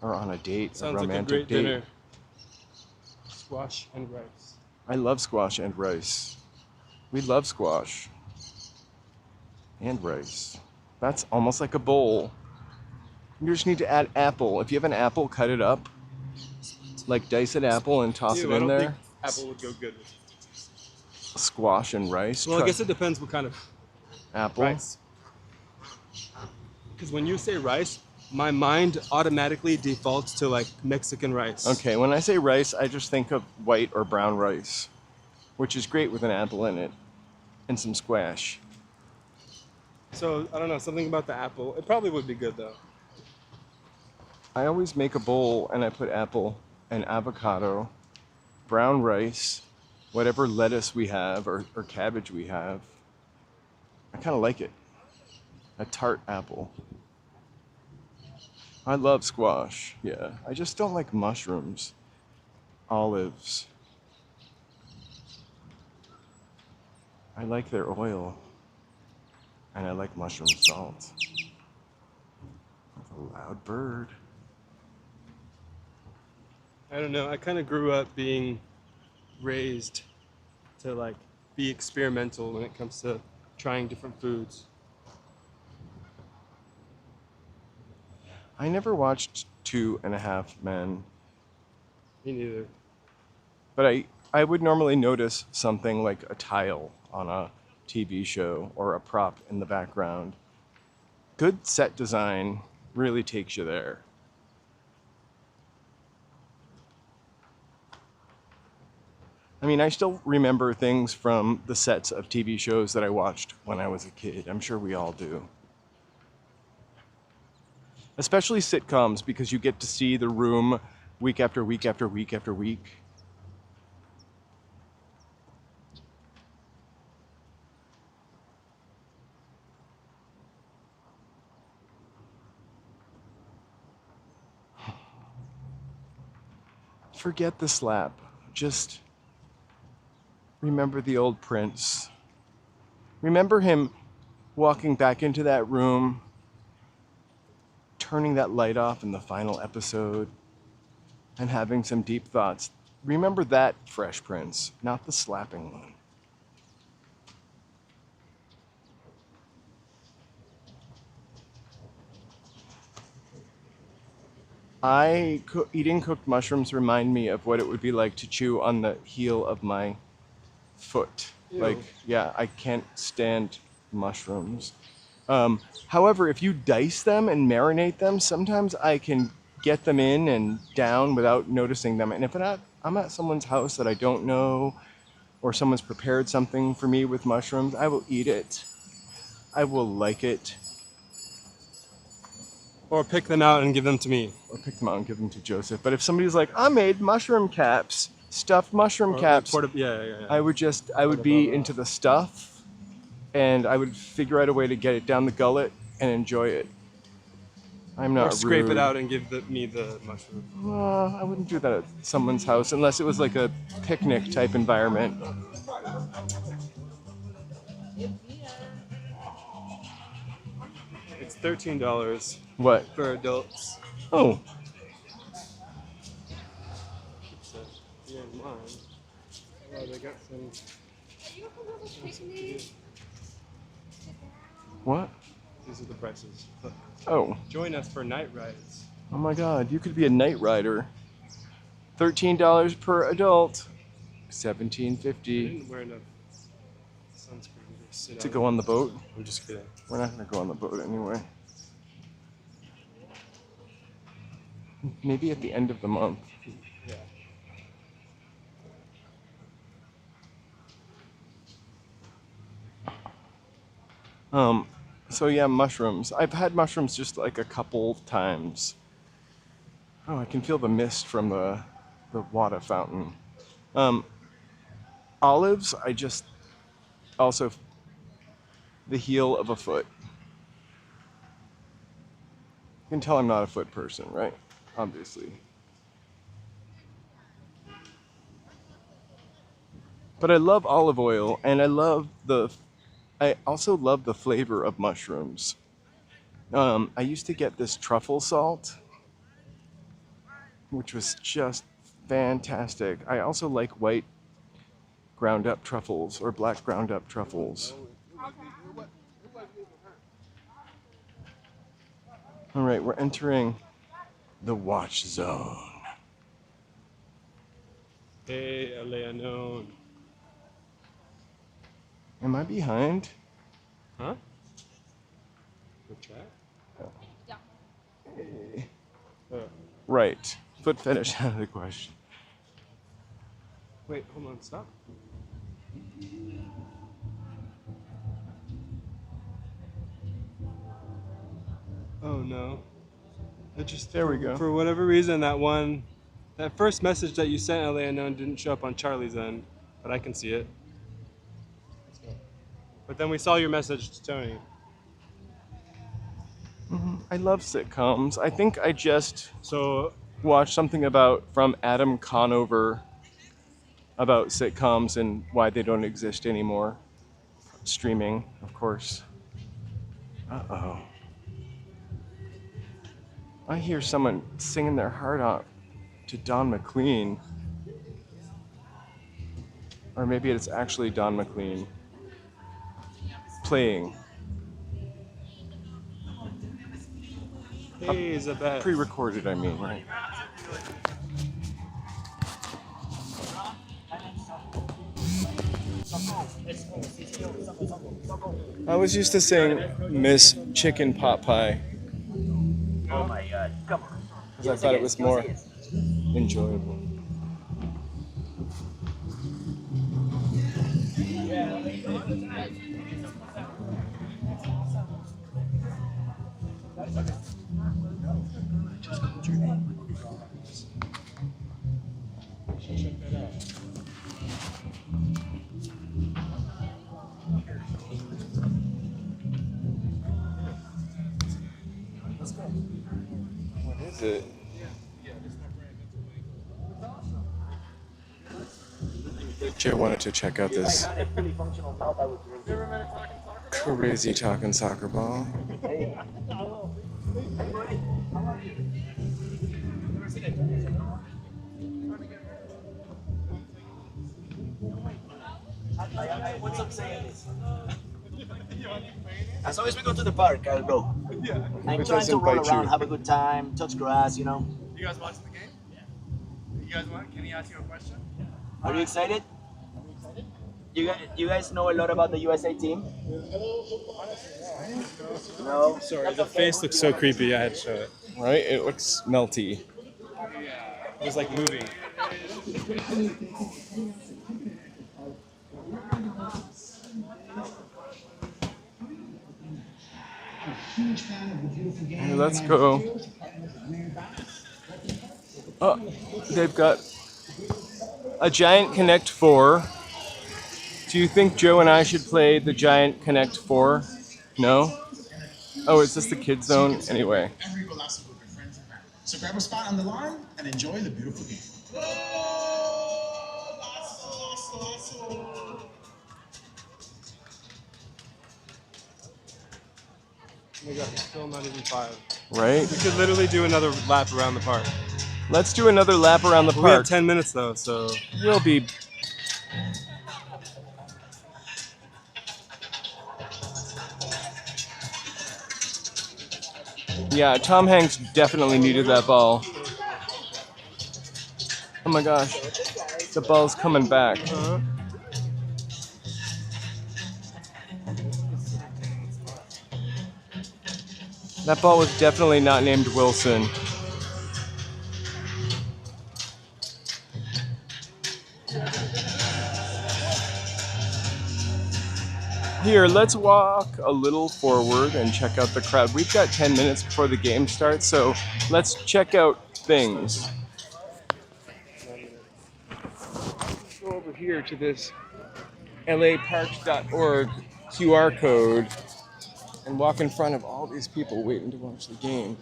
or on a date, Sounds a like a romantic great date. dinner. Squash and rice. I love squash and rice. We love squash and rice. That's almost like a bowl. You just need to add apple. If you have an apple, cut it up. Like dice an apple and toss Ew, it I in don't there. think apple would go good with Squash and rice. Well, I guess it depends what kind of apple. rice. Because when you say rice, my mind automatically defaults to like Mexican rice. Okay, when I say rice, I just think of white or brown rice, which is great with an apple in it and some squash. So I don't know, something about the apple. It probably would be good though. I always make a bowl and I put apple and avocado, brown rice, whatever lettuce we have or cabbage we have. I kind of like it. A tart apple. I love squash, yeah. I just don't like mushrooms. Olives. I like their oil. And I like mushroom salt. That's a loud bird. I don't know. I kind of grew up being raised to like be experimental when it comes to trying different foods. I never watched 2.5 Men, Me neither. but I would normally notice something like a tile on a TV show or a prop in the background. Good set design really takes you there. I mean, I still remember things from the sets of TV shows that I watched when I was a kid. I'm sure we all do. Especially sitcoms, because you get to see the room week after week after week after week. Forget the slap. Just remember the old prince. Remember him walking back into that room, turning that light off in the final episode, and having some deep thoughts. Remember that Fresh Prince, not the slapping one. Eating cooked mushrooms remind me of what it would be like to chew on the heel of my foot. Ew. Like, yeah, I can't stand mushrooms. However, if you dice them and marinate them, sometimes I can get them in and down without noticing them. And if I'm at someone's house that I don't know, or someone's prepared something for me with mushrooms, I will eat it. I will like it. Or pick them out and give them to me. Or pick them out and give them to Joseph. But if somebody's like, I made mushroom caps, stuffed mushroom caps, Yeah. I would be into the stuff, and I would figure out a way to get it down the gullet and enjoy it. I'm not Or scrape rude. it out and give me the mushroom. I wouldn't do that at someone's house unless it was like a picnic type environment. It's $13 What? for adults. Oh, So, yeah, mine. Oh, they got some. what? These are the prices. Look. Oh, Join us for night rides. oh my God! You could be a night rider. $13 per adult. I $17.50 didn't wear enough sunscreen to sit to out. go on the boat. I'm just kidding. We're not gonna go on the boat anyway. Maybe at the end of the month. Yeah. So yeah, mushrooms. I've had mushrooms just like a couple times. Oh, I can feel the mist from the water fountain. Olives, I just also the heel of a foot. You can tell I'm not a foot person, right? Obviously. But I love olive oil, and I also love the flavor of mushrooms. I used to get this truffle salt, which was just fantastic. I also like white ground up truffles or black ground up truffles. All right, we're entering the watch zone. Hey, Eleanor. Am I behind? Huh? The track? Right. Foot fetish out of the question. Wait, hold on, stop. Oh no. It just There we go. For whatever reason that first message that you sent, Eleanor, didn't show up on Charlie's end, but I can see it. But then we saw your message to Tony. I love sitcoms. I think I just So watched something from Adam Conover about sitcoms and why they don't exist anymore. Streaming, of course. Uh-oh. I hear someone singing their heart out to Don McLean. Or maybe it's actually Don McLean playing. Hey, Isabel. Pre-recorded, I mean, right? I was used to saying Miss Chicken Pot Pie Oh my God! Come on. because I thought it was more enjoyable. What is it? Joe wanted to check out this crazy talking soccer ball. What's up saying this? As long as we go to the park, I'll go. I'm It trying doesn't to roll bite around, you. have a good time, touch grass, you know. You guys watching the game? Yeah. You guys want? Can he ask you a question? Are you excited? You guys know a lot about the USA team? No. Sorry, the face looks so creepy. I had to show it. Right? It looks melty. It was like moving. Hey, let's go. Oh, they've got a Giant Connect 4. Do you think Joe and I should play the Giant Connect 4? No? Oh, is this the kid zone? Anyway. Every relaxing group of friends and family. So grab a spot on the lawn and enjoy the beautiful game. Oh my God, it's still not even 5. Right? We could literally do another lap around the park. Let's do another lap around the We have park. 10 minutes though, so We'll be. Yeah, Tom Hanks definitely needed that ball. Oh my gosh, the ball's coming back. That ball was definitely not named Wilson. Here, let's walk a little forward and check out the crowd. We've got 10 minutes before the game starts, so let's check out things. Let's go over here to this laparks.org QR code and walk in front of all these people waiting to watch the game.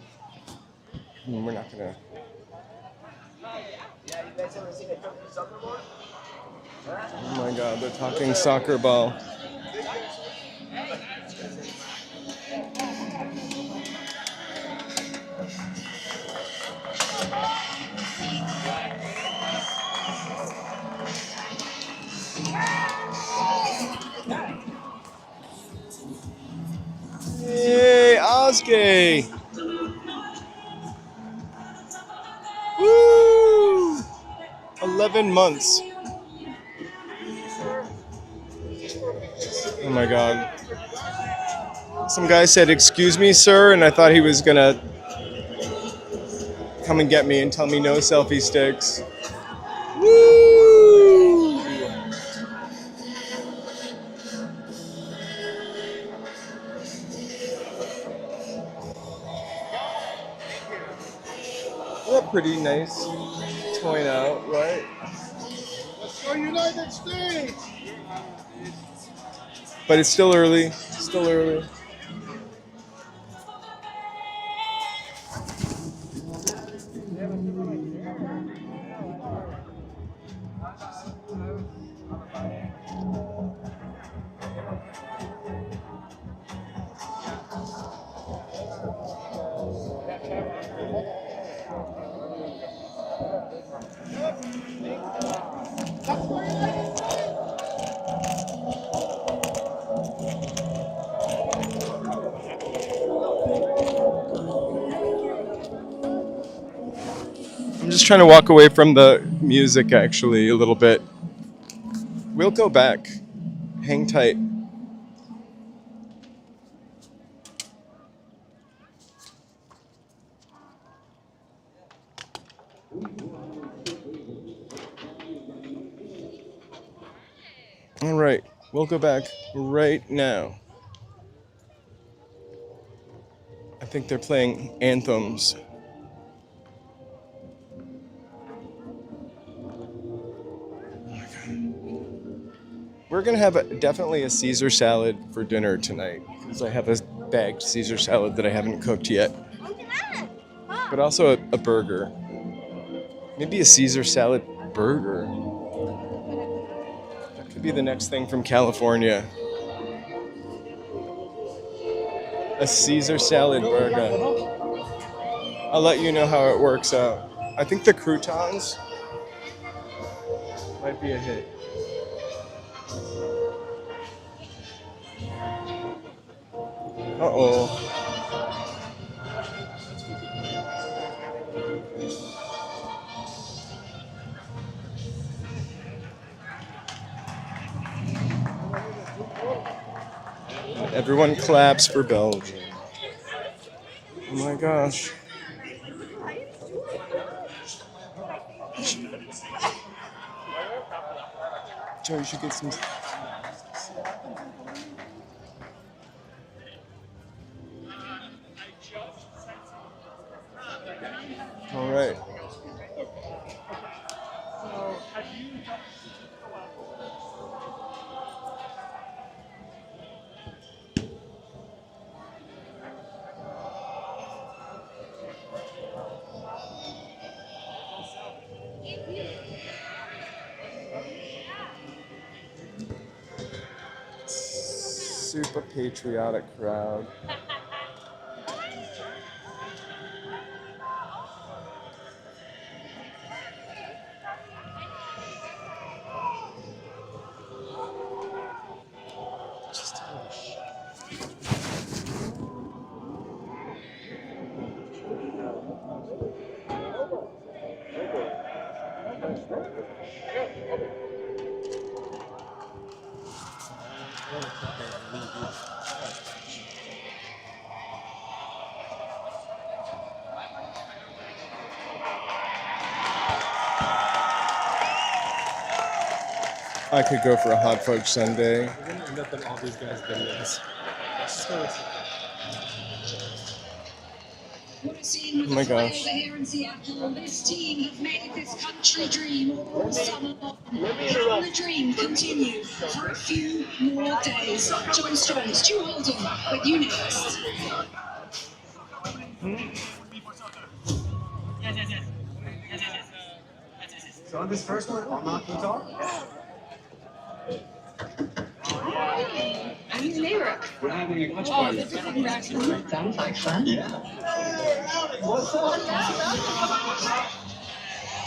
I mean, we're not gonna. Yeah, you guys ever seen a talking soccer ball? Oh my God, they're talking soccer ball. Yay, Oskay! Woo! 11 months. Oh my God. Some guy said, "Excuse me, sir," and I thought he was gonna come and get me and tell me no selfie sticks. Woo! Well, pretty nice. Point out, right? For United States. But it's still early. Still early. I'm just trying to walk away from the music actually a little bit. We'll go back. Hang tight. All right, we'll go back right now. I think they're playing anthems. We're gonna have definitely a Caesar salad for dinner tonight because I have a bagged Caesar salad that I haven't cooked yet. But also a burger. Maybe a Caesar salad burger. That could be the next thing from California. A Caesar salad burger. I'll let you know how it works out. I think the croutons might be a hit. Uh-oh. Everyone claps for Belgium. Oh my gosh. Joe, you should get some. All right. Super patriotic crowd. I could go for a hot fudge sundae. We're gonna end up in all these guys' videos. Oh my gosh. Here in Seattle, this team have made this country dream all summer long. Can the dream continue for a few more days? John Strong, Stu Holden, with you next. So on this first one, I'm not going to talk. And lyric. We're having a watch party. Sounds like fun. Yeah. What's up?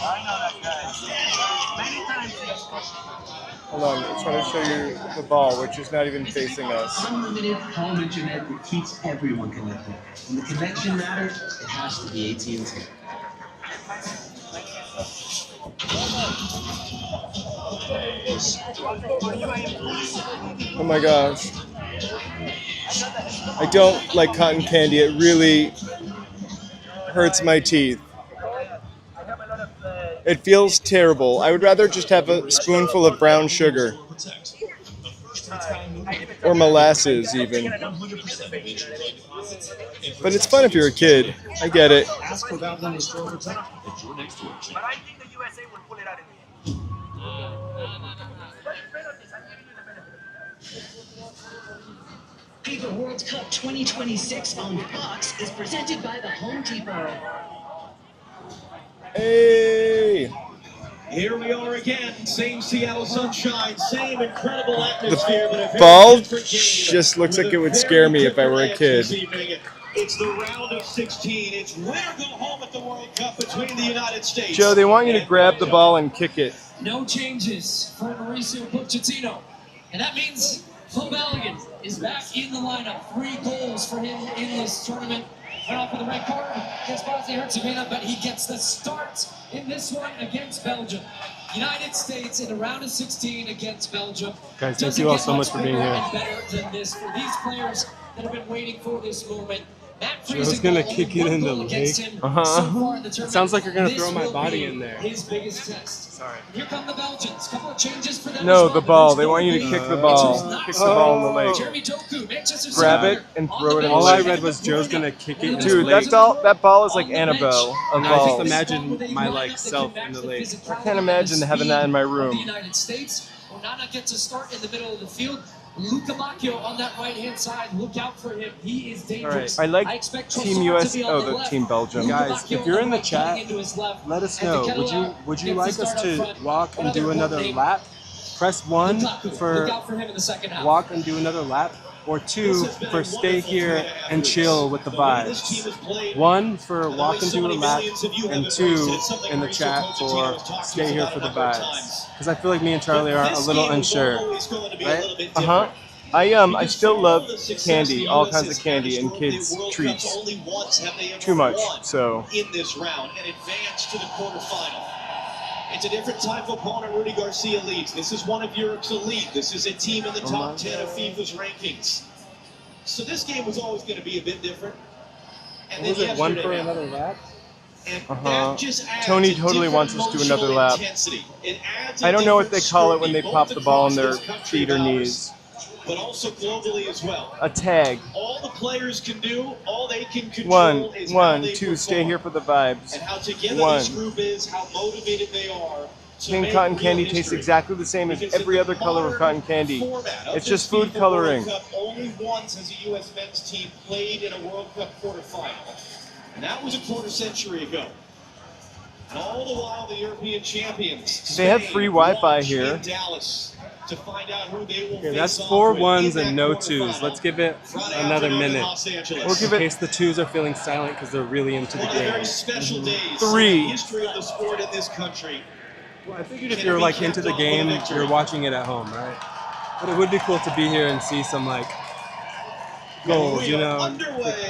I know that guy. Many times. Hold on, I'm trying to show you the ball, which is not even facing us. Unlimited home internet that keeps everyone connected. When the connection matters, it has to be AT&T. Oh my gosh. I don't like cotton candy. It really hurts my teeth. It feels terrible. I would rather just have a spoonful of brown sugar. Or molasses, even. But it's fun if you're a kid. I get it. Ask for that one is for protect if you're next to it. But I think the USA will pull it out in the end. FIFA World Cup 2026 on Fox is presented by the Home Depot. Hey! Here we are again, same Seattle sunshine, same incredible atmosphere. But a very Ball different game just looks like with it a would very scare me if I different were a edge kid. this evening. It's the round of 16. It's winner go home at the World Cup between the United States. Joe, they want you to grab the ball and kick it. No changes for Mauricio Pochettino. And that means Flo Belligan is back in the lineup. 3 goals for him in this tournament. Went off with a red card against Bosnia-Herzegovina, but he gets the start in this one against Belgium. United States in the round of 16 against Belgium. Guys, thank you all so much for being here. And better than this for these players that have been waiting for this moment. Joe's gonna kick it in the leg. It sounds like you're gonna throw my body in there. His biggest test. Sorry. Here come the Belgians. Couple of changes for them. No, the ball. They want you to kick the ball. Kick the ball in the leg. Jeremy Doku, Manchester Grab City. it and throw it in the All I leg. read was Joe's gonna kick it in the Dude, leg. that ball is like Annabelle of And I just balls. imagine my like self in the leg. I can't imagine having that in my The room. United States. Onana gets a start in the middle of the field. Luka Bacchio on that right-hand side. Look out for him. He is dangerous. I like expect Team Trossard US. to be on Oh, the the left. Team Belgium. Guys, if you're in the chat, let us know. Would you like us to walk and do another lap? Press 1 for Look out for him in the second half. walk and do another lap, or 2 for stay here and chill with the vibes. 1 for walk and do a lap, and 2 in the chat for stay here for the vibes. Because I feel like me and Charlie are a little unsure, right? Uh-huh. I still love candy, all kinds of candy and kids' treats. Too much, so. In this round and advance to the quarterfinal. It's a different type of opponent Rudy Garcia leads. This is one of Europe's elite. This is a team in the top 10 of FIFA's rankings. So this game was always going to be a bit different. And Was then it 1 for yesterday another lap? And that just adds Tony a totally wants us to do another emotional lap. intensity. It adds a I don't know what they different call it when they scrutiny, pop both the ball in their across this country feet or of ours, knees. But also globally as well. A tag. All the players can do, all they can control is how One, they 2, stay perform. here for the vibes. And how together One. this group is, how motivated they are. to Pink make cotton real candy tastes history. exactly the same as Because every in other the color of modern cotton candy. format of It's this just food FIFA coloring. World Cup, only once has a U.S. men's team played in a World Cup quarterfinal. And that was a quarter century ago. And all the while, the European champions. They have Spain, free Wi-Fi watch here. in Dallas to find out who they will Okay, face that's off 4 with 1s in and that no 2s. quarterfinal Let's give it Friday another afternoon in minute. Los Angeles. We'll give In it case the 2s are feeling silent because they're really into the One of the game. very special days 3. in the history of the sport in this country. Well, I figured if you're like into the game, you're watching it at home, right? But it would be cool to be here and see some like goals, you know,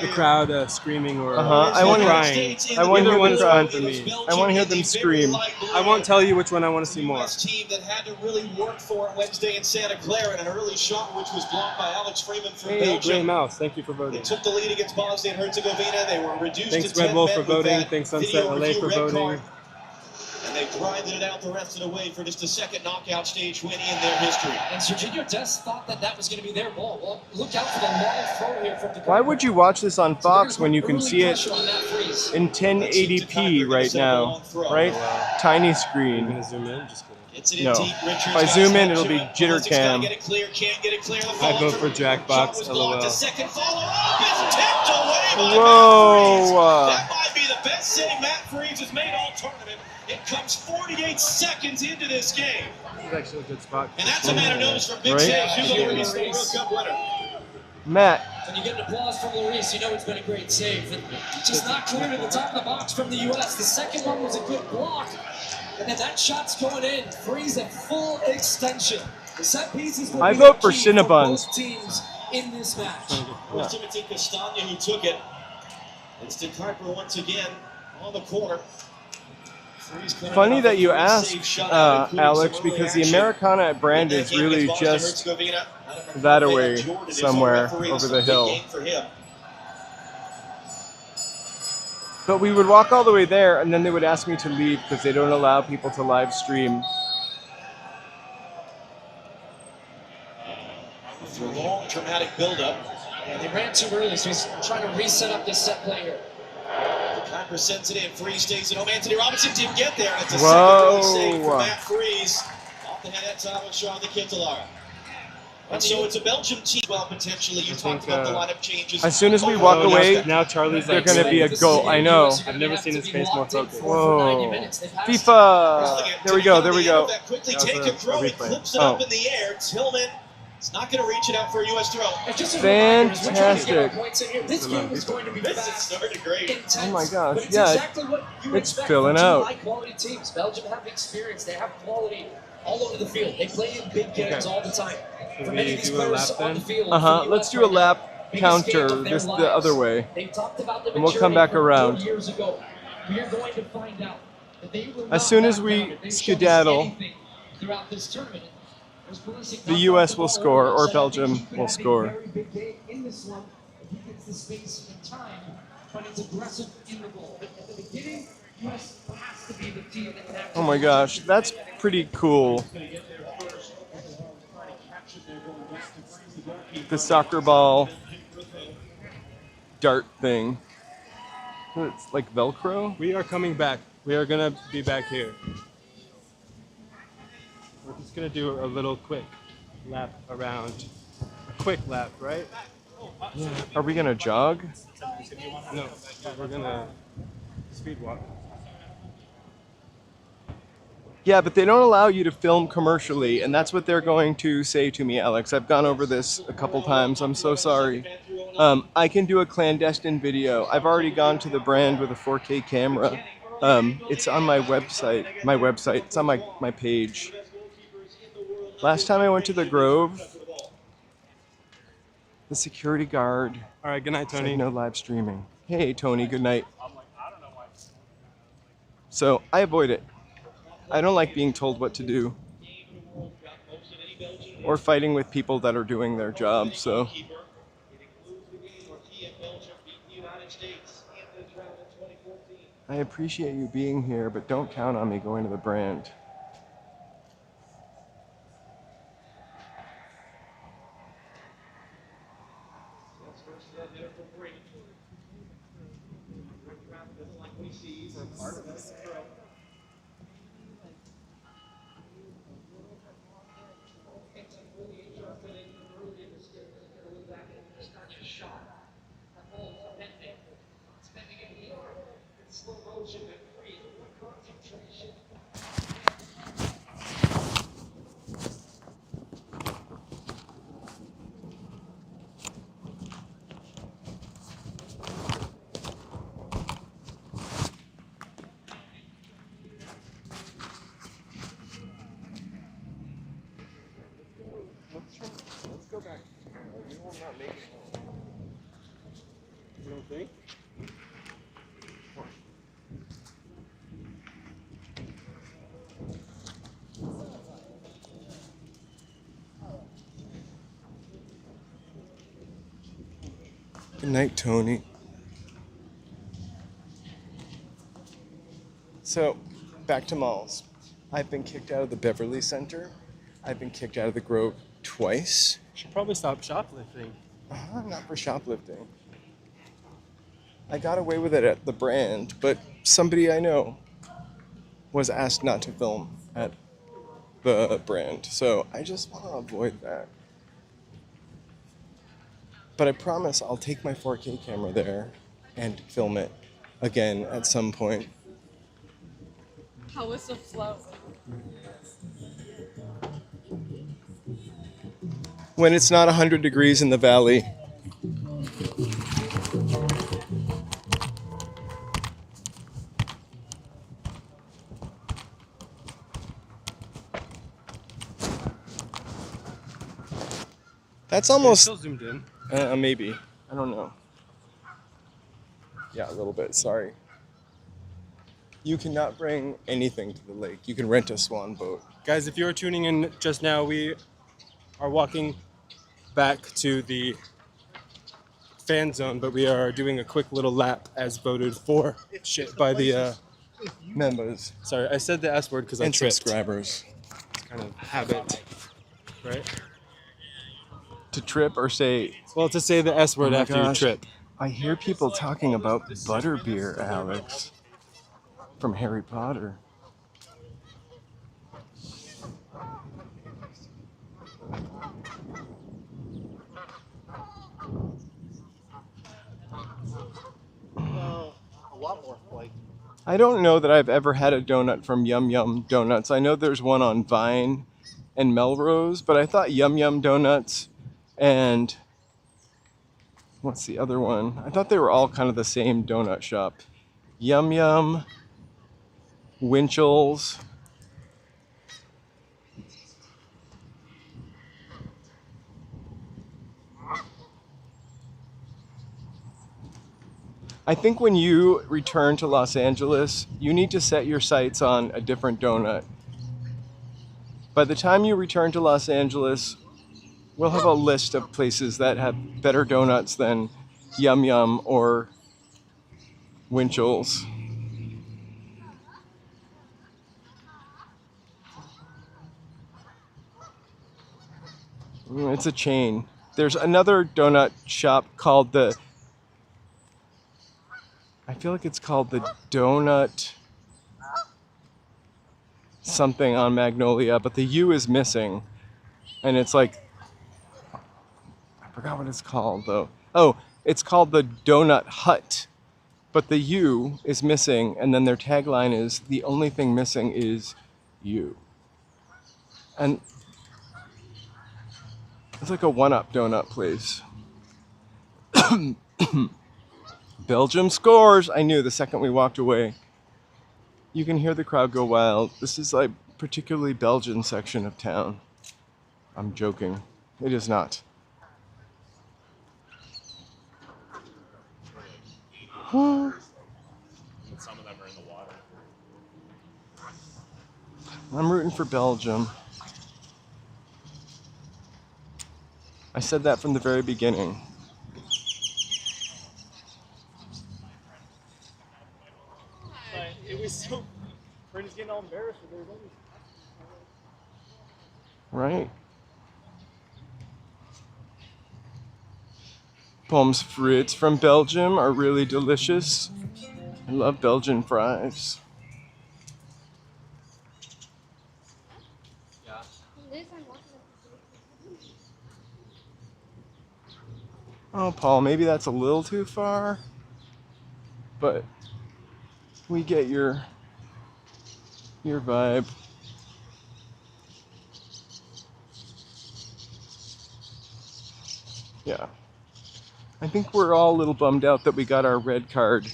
the crowd screaming or I want to crying. hear one's them fine for me. I want to hear them scream. I won't tell you which one I want to see more. Team that had to really work for it Wednesday in Santa Clara, and an early shot which was blocked by Alex Freeman from Hey, Gray Belgium. Mouse, thank you for They voting. took the lead against Bosnia and Herzegovina. They were reduced Thanks to Red 10 Bull men for with voting. that Thanks Sunset video LA review for red voting. card. And they grinded it out the rest of the way for just a second knockout stage win in their history. And Serginho Dest thought that was going to be their ball. Well, look out for the long throw here from the Why would you watch this on Fox when you can see it pressure on Matt Freeze. in 1080p right now? Right? Tiny I'm screen. gonna zoom in. Just kidding. Gets it in No. deep. Richards If I got zoom in, his it'll be shot. jitter Pulisic gotta cam. Get it clear. Can't get it clear. The I vote for Jackbox, Shot was blocked. LOL. A second follow-up is tipped away by Whoa. Matt Freeze. That might be the best save Matt Freeze has made all tournament. It comes 48 seconds into this game. This is actually a good spot. And that's a man who knows for big Right? saves. Hugo Lloris, the World Cup winner. Matt, When you get an applause from Lloris, you know it's been a great save. And just not clear to the top of the box from the U.S. The second one was a good block. And then that shot's going in. Freeze at full extension. The set pieces will I be vote the for key Cinnabons. both teams in this match. It was Timothy Castagna who took it. It's De Kuiper once again on the corner. funny that you asked, Alex, because the Americana at Brand is really just that away somewhere over the hill. But we would walk all the way there, and then they would ask me to leave because they don't allow people to live stream. It's a long, dramatic build-up. And they ran too early, so he's trying to reset up this set play here. Kuiper sends it in. Freeze stays at home. Anthony Robinson didn't get there. It's a Whoa. second save for Matt Freeze. Off the head that time with Charlie Kintelara. And so it's a Belgium team. Well, potentially, you talked about the lineup changes. As soon as we walk away, now Charlie's they're like, going to be a goal. I know. I've never seen his face more focused. Whoa. FIFA. There we go. There we go. That quickly That was take a a throw. He replay. flips it up in the air. Tillman It's not going to reach it out for a U.S. throw. And just as a reminder, as we're trying to get our Fantastic. points in here, this game is going to be This fast, started great. intense, Oh my gosh, but it's yeah, exactly what you would it's expect filling from two out. high-quality teams. Belgium have experience. They have quality all over the field. They play in big games all the time. Should For we many of these do a players lap on then? the field, Uh-huh, for the let's US do a right now, lap biggest game counter of their this the lives. other way. They talked about the And we'll come back maturity from around. 4 years ago. We are going to find out that they will As not soon as back we down. If they've shown us skedaddle, anything throughout this tournament, the US will score or Belgium will score. very big game in this one if he gets the space and time, but it's aggressive in the goal. At the beginning, US has to be the team that can Oh my gosh, that's pretty cool. The soccer ball dart thing. It's like Velcro. We are coming back. We are gonna be back here. We're just gonna do a little quick lap around. A quick lap, right? Are we gonna jog? No, we're gonna speed walk. Yeah, but they don't allow you to film commercially, and that's what they're going to say to me, Alex. I've gone over this a couple times. I'm so sorry. I can do a clandestine video. I've already gone to the brand with a 4K camera. It's on my website. It's on my page. Last time I went to the Grove, the security guard All right, good night, Tony. said no live streaming. Hey, Tony, good night. So I avoid it. I don't like being told what to do or fighting with people that are doing their job, so. I appreciate you being here, but don't count on me going to the brand. Let's go back. You will not make it home. You don't think? Good night, Tony. So, back to malls. I've been kicked out of the Beverly Center. I've been kicked out of the Grove twice. Should probably stop shoplifting. Not for shoplifting. I got away with it at the brand, but somebody I know was asked not to film at the brand, so I just want to avoid that. But I promise I'll take my 4K camera there and film it again at some point. How was the flow? When it's not 100 degrees in the valley. That's almost Still zoomed in. maybe. I don't know. Yeah, a little bit. Sorry. You cannot bring anything to the lake. You can rent a Swan boat. Guys, if you are tuning in just now, we are walking back to the fan zone, but we are doing a quick little lap as voted for by the Members sorry, I said the S word because I and tripped. subscribers. It's kind of habit, right? To trip or say, Well, to say the S word Oh my after gosh. you trip. I hear people talking about butterbeer, Alex, from Harry Potter. A lot more like I don't know that I've ever had a donut from Yum Yum Donuts. I know there's one on Vine and Melrose, but I thought Yum Yum Donuts and what's the other one? I thought they were all kind of the same donut shop. Yum Yum, Winchell's. I think when you return to Los Angeles, you need to set your sights on a different donut. By the time you return to Los Angeles, we'll have a list of places that have better donuts than Yum Yum or Winchell's. It's a chain. There's another donut shop called I feel like it's called the Donut something on Magnolia, but the U is missing. And it's like, I forgot what it's called though. Oh, it's called the Donut Hut, but the U is missing, and then their tagline is, the only thing missing is you. And it's like a one-up donut place. Belgium scores! I knew the second we walked away. You can hear the crowd go wild. This is like particularly Belgian section of town. I'm joking. It is not. Some of them are in the water. I'm rooting for Belgium. I said that from the very beginning. It was so. Brandon's getting all embarrassed with everybody. Right? Pommes frites from Belgium are really delicious. I love Belgian fries. Oh, Paul, maybe that's a little too far, but we get your vibe. Yeah. I think we're all a little bummed out that we got our red card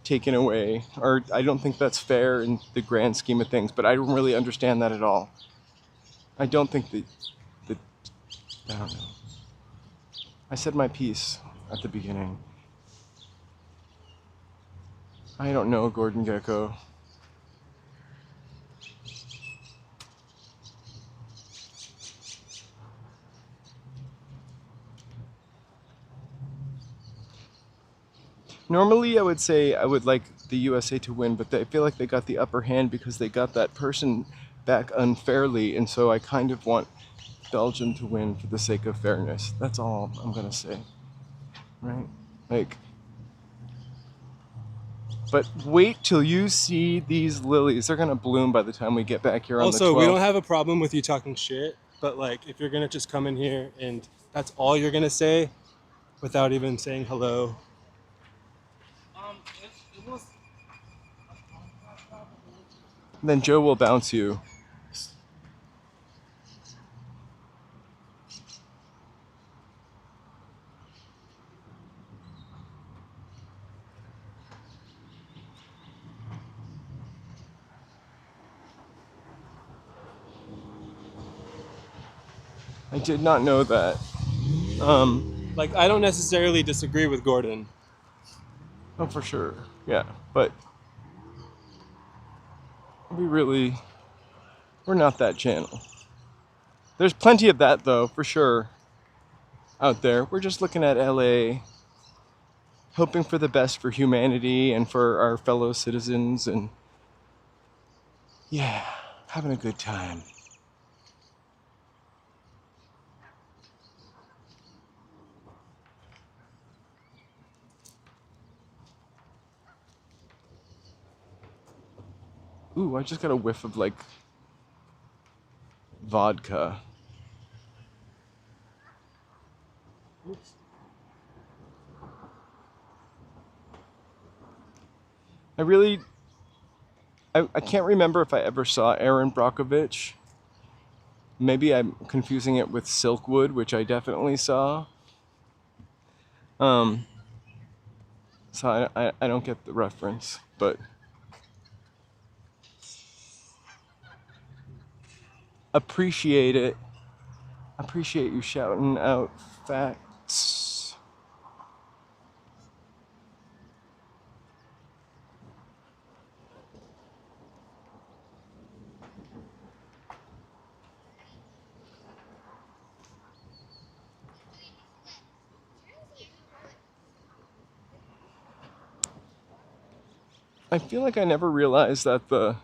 taken away. Or I don't think that's fair in the grand scheme of things, but I don't really understand that at all. I don't think that I don't know. I said my piece at the beginning. I don't know, Gordon Gekko. Normally, I would say I would like the USA to win, but I feel like they got the upper hand because they got that person back unfairly, and so I kind of want Belgium to win for the sake of fairness. That's all I'm gonna say, right? Like, but wait till you see these lilies. They're gonna bloom by the time we get back here on the 12th. Also, we don't have a problem with you talking shit, but like, if you're gonna just come in here and that's all you're gonna say, without even saying hello. It was. Then Joe will bounce you. I did not know that. Like, I don't necessarily disagree with Gordon. Oh, for sure. Yeah, but we're not that channel. There's plenty of that, though, for sure, out there. We're just looking at LA, hoping for the best for humanity and for our fellow citizens, and yeah, having a good time. Ooh, I just got a whiff of, like, vodka. Oops. I can't remember if I ever saw Aaron Brockovich, Maybe I'm confusing it with Silkwood, which I definitely saw. So I don't get the reference, but appreciate it. Appreciate you shouting out facts. I feel like I never realized that the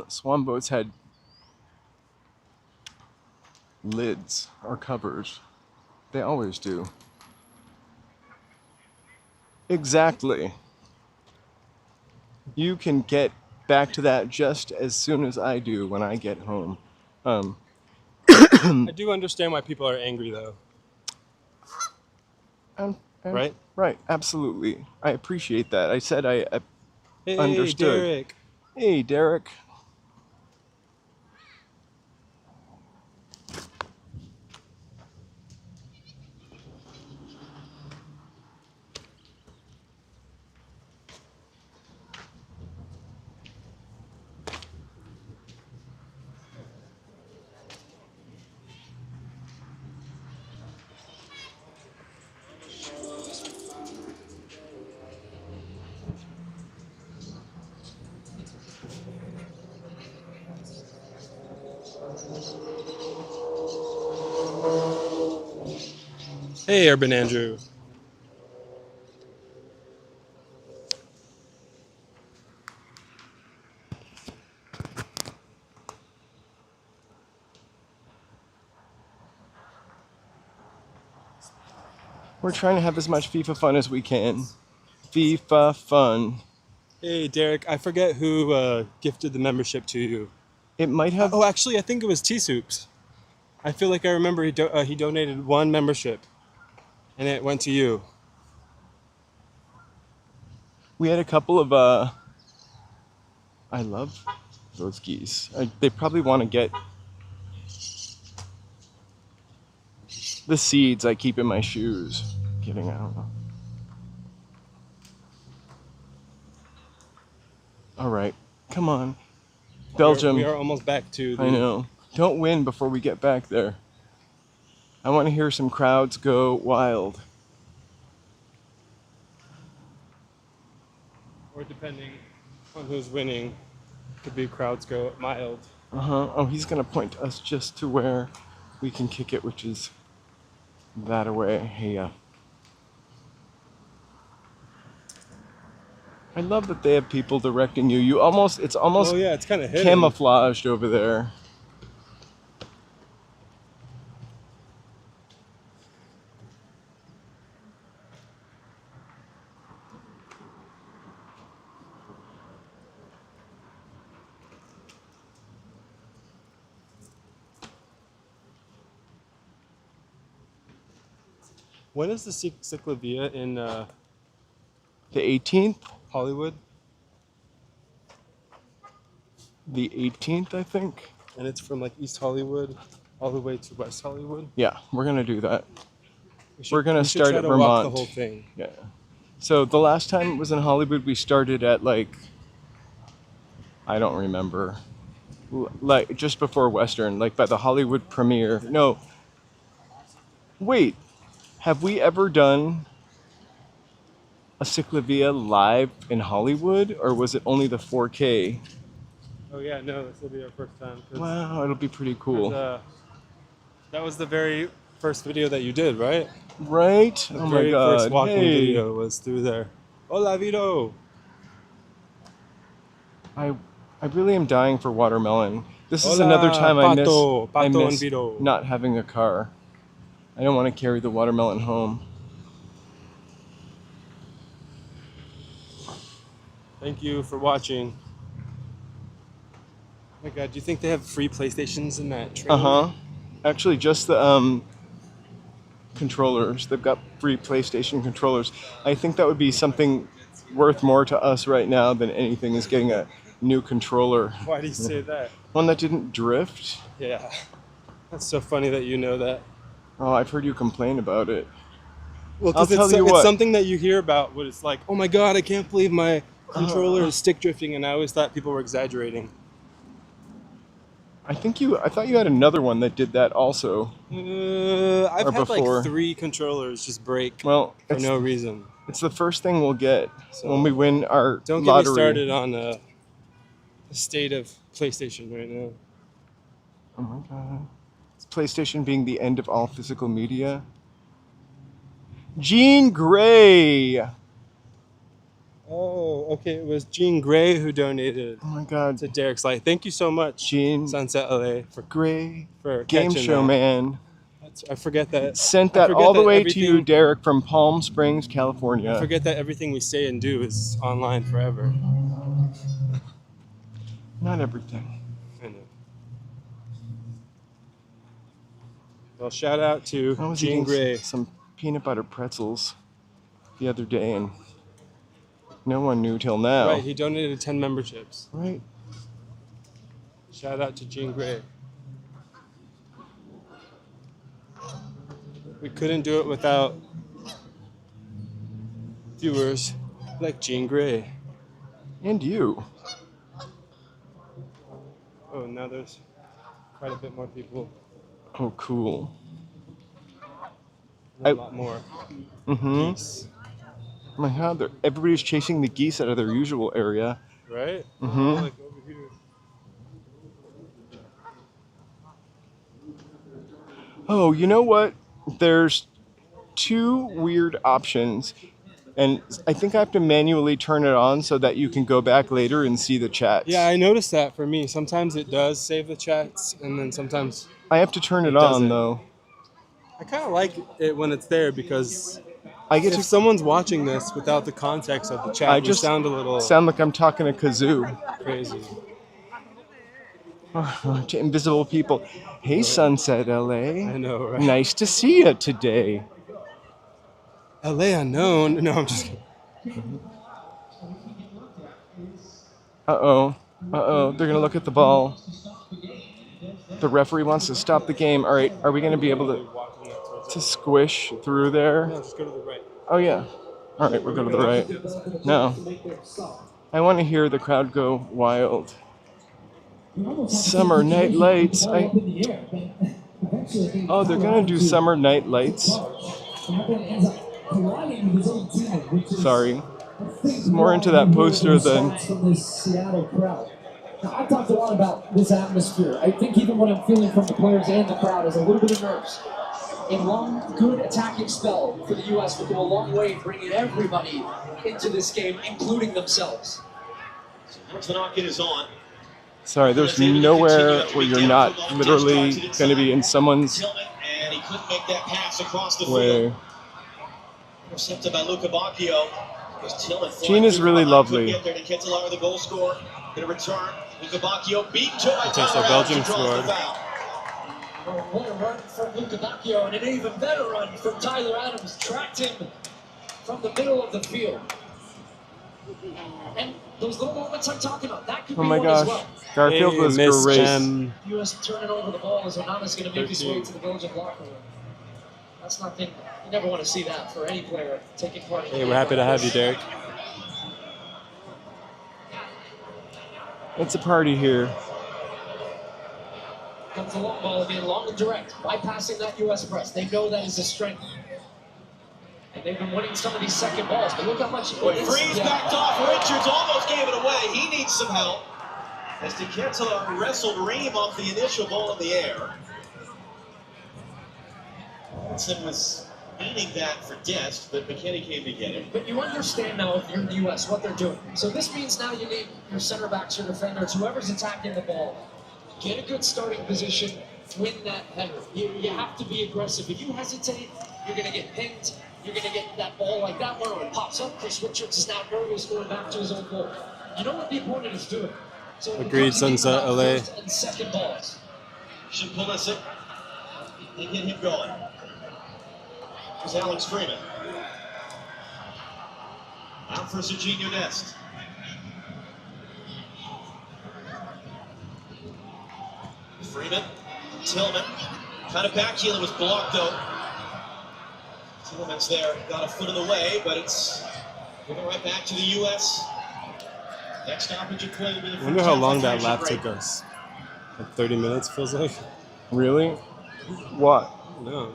Swan boats had lids or covers. They always do. Exactly. You can get back to that just as soon as I do when I get home. I do understand why people are angry, though. Right? Right, absolutely. I appreciate that. I said I Hey, understood. Derek. Hey, Derek. Hey, Urban Andrew. We're trying to have as much FIFA fun as we can. FIFA fun. Hey, Derek. I forget who gifted the membership to you. It might have. Oh, actually, I think it was T-Soups. I feel like I remember he donated one membership, and it went to you. We had a couple of. I love those geese. They probably want to get the seeds I keep in my shoes. Kidding, I don't know. All right, come on. Belgium. We are almost back to the... I know. Don't win before we get back there. I want to hear some crowds go wild. Or depending on who's winning, could be crowds go mild. Uh-huh. Oh, he's going to point us just to where we can kick it, which is that away. Hey, I love that they have people directing you. It's almost oh, yeah, it's kind of hidden. camouflaged over there. When is the Ciclavia in The 18th? Hollywood? The 18th, I think. And it's from like East Hollywood all the way to West Hollywood? Yeah, we're going to do that. We're going we to should start try at to Vermont. walk the whole thing. Yeah. So the last time it was in Hollywood, we started at like, I don't remember, like just before Western, like by the Hollywood premiere. No. Wait, have we ever done a Ciclavia live in Hollywood, or was it only the 4K? Oh yeah, no, this will be our first time. Wow, it'll be pretty cool. That was the very first video that you did, right? Right? The Oh my very god. first walking Hey. video was through there. Hola, Vito! I really am dying for watermelon. This is Hola, another time I Pato and miss Vito. not having a car. I don't want to carry the watermelon home. Thank you for watching. Oh my god, do you think they have free PlayStations in that train? Uh-huh. Actually, just the controllers. They've got free PlayStation controllers. I think that would be something worth more to us right now than anything is getting a new controller. Why do you say that? One that didn't drift? Yeah. That's so funny that you know that. Oh, I've heard you complain about it. Well, I'll because tell you it's what. something that you hear about when it's like, oh my god, I can't believe my controller is stick drifting, and I always thought people were exaggerating. I thought you had another one that did that also. I've Or had before. like 3 controllers just break Well, for no reason. It's the first thing we'll get So, when we win our don't get lottery. me started on the state of PlayStation right now. Oh my god. Is PlayStation being the end of all physical media? Jean Grey! Oh, okay. It was Jean Grey who donated. Oh my god. To Derek's Light. Thank you so much, Jean Sunset LA, for Grey, for Game catching Show that. Man. I forget that. Sent I that forget all the that way to you, everything- Derek, from Palm Springs, California. I forget that everything we say and do is online forever. Not everything. I know. Well, shout out to I was Jean eating Grey. some peanut butter pretzels the other day, and no one knew till now. Right, he donated 10 memberships. Right. Shout out to Jean Grey. We couldn't do it without viewers like Jean Grey. And you. Oh, now there's quite a bit more people. Oh, cool. A lot more. Mm-hmm. Geese. Oh my god, everybody's chasing the geese out of their usual area. Right? Mm-hmm. Oh, like over here. Oh, you know what? There's 2 weird options, and I think I have to manually turn it on so that you can go back later and see the chats. Yeah, I noticed that for me. Sometimes it does save the chats, and then sometimes I have to turn it doesn't. on, though. I kind of like it when it's there because I get if to someone's watching this without the context of the chat, I we just sound a little sound like I'm talking to Kazoo. crazy. To invisible people. Hey, Sunset LA. I know, right? Nice to see you today. LA unknown. No, I'm just kidding. Uh-oh. Uh-oh. They're going to look at the ball. The referee wants to stop the game. All right. Are we going to be able to squish through there? No, just go to the right. Oh, yeah. All right. We'll go to the right. No. I want to hear the crowd go wild. Summer night lights. Oh, they're going to do summer night lights. Sorry. More into that poster than... Now, I've talked a lot about this atmosphere. I think even what I'm feeling from the players and the crowd is a little bit of nerves. A long, good attacking spell for the U.S. will go a long way in bringing everybody into this game, including themselves. Once the knock-in is on. Sorry, there's nowhere where you're not literally going to be in someone's And he couldn't make that pass across the way. field. Intercepted by Luca Bacchio. Jean is really lovely. Get there to Ketelaar, the goal scorer. Going to return. Luca Bacchio beat to by It takes Tyler a Belgium Adams, who draws squad. the foul. What a run from Luca Bacchio, and an even better run from Tyler Adams. Tracked him from the middle of the field. And those little moments I'm talking about, that could Oh be my one as gosh. well. Garfield was Miss great. Gem. U.S. turning over the ball as Onana's going to make his way to the Belgian locker room. That's nothing. You never want to see that for any player taking part in. Hey, we're happy to have you, Derek. It's a party here. Comes the long ball again, long and direct, bypassing that U.S. press. They know that is a strength. And they've been winning some of these second balls, but look how much... Freeze backed off. Richards almost gave it away. He needs some help. As De Ketelaar wrestled Ream off the initial ball in the air. Hudson was meaning that for Dest, but McKinney came to get it. But you understand now, if you're in the U.S., what they're doing. So this means now you need your center backs, your defenders, whoever's attacking the ball. Get a good starting position, win that header. You have to be aggressive. If you hesitate, you're going to get pinned. You're going to get that ball like that one, or it pops up. Chris Richards is now nervous going back to his own goal. You know what the opponent is doing. So Agreed, Sunset LA. First and second balls. Should Pulisic and get him going. Here's Alex Freeman. Out for Serginho Dest. Freeman, Tillman, kind of backheeling was blocked though. Tillman's there, got a foot in the way, but it's moving right back to the U.S. Next stoppage of play will be the I wonder how long that lap took us. Like 30 minutes, feels like. Really? What? No.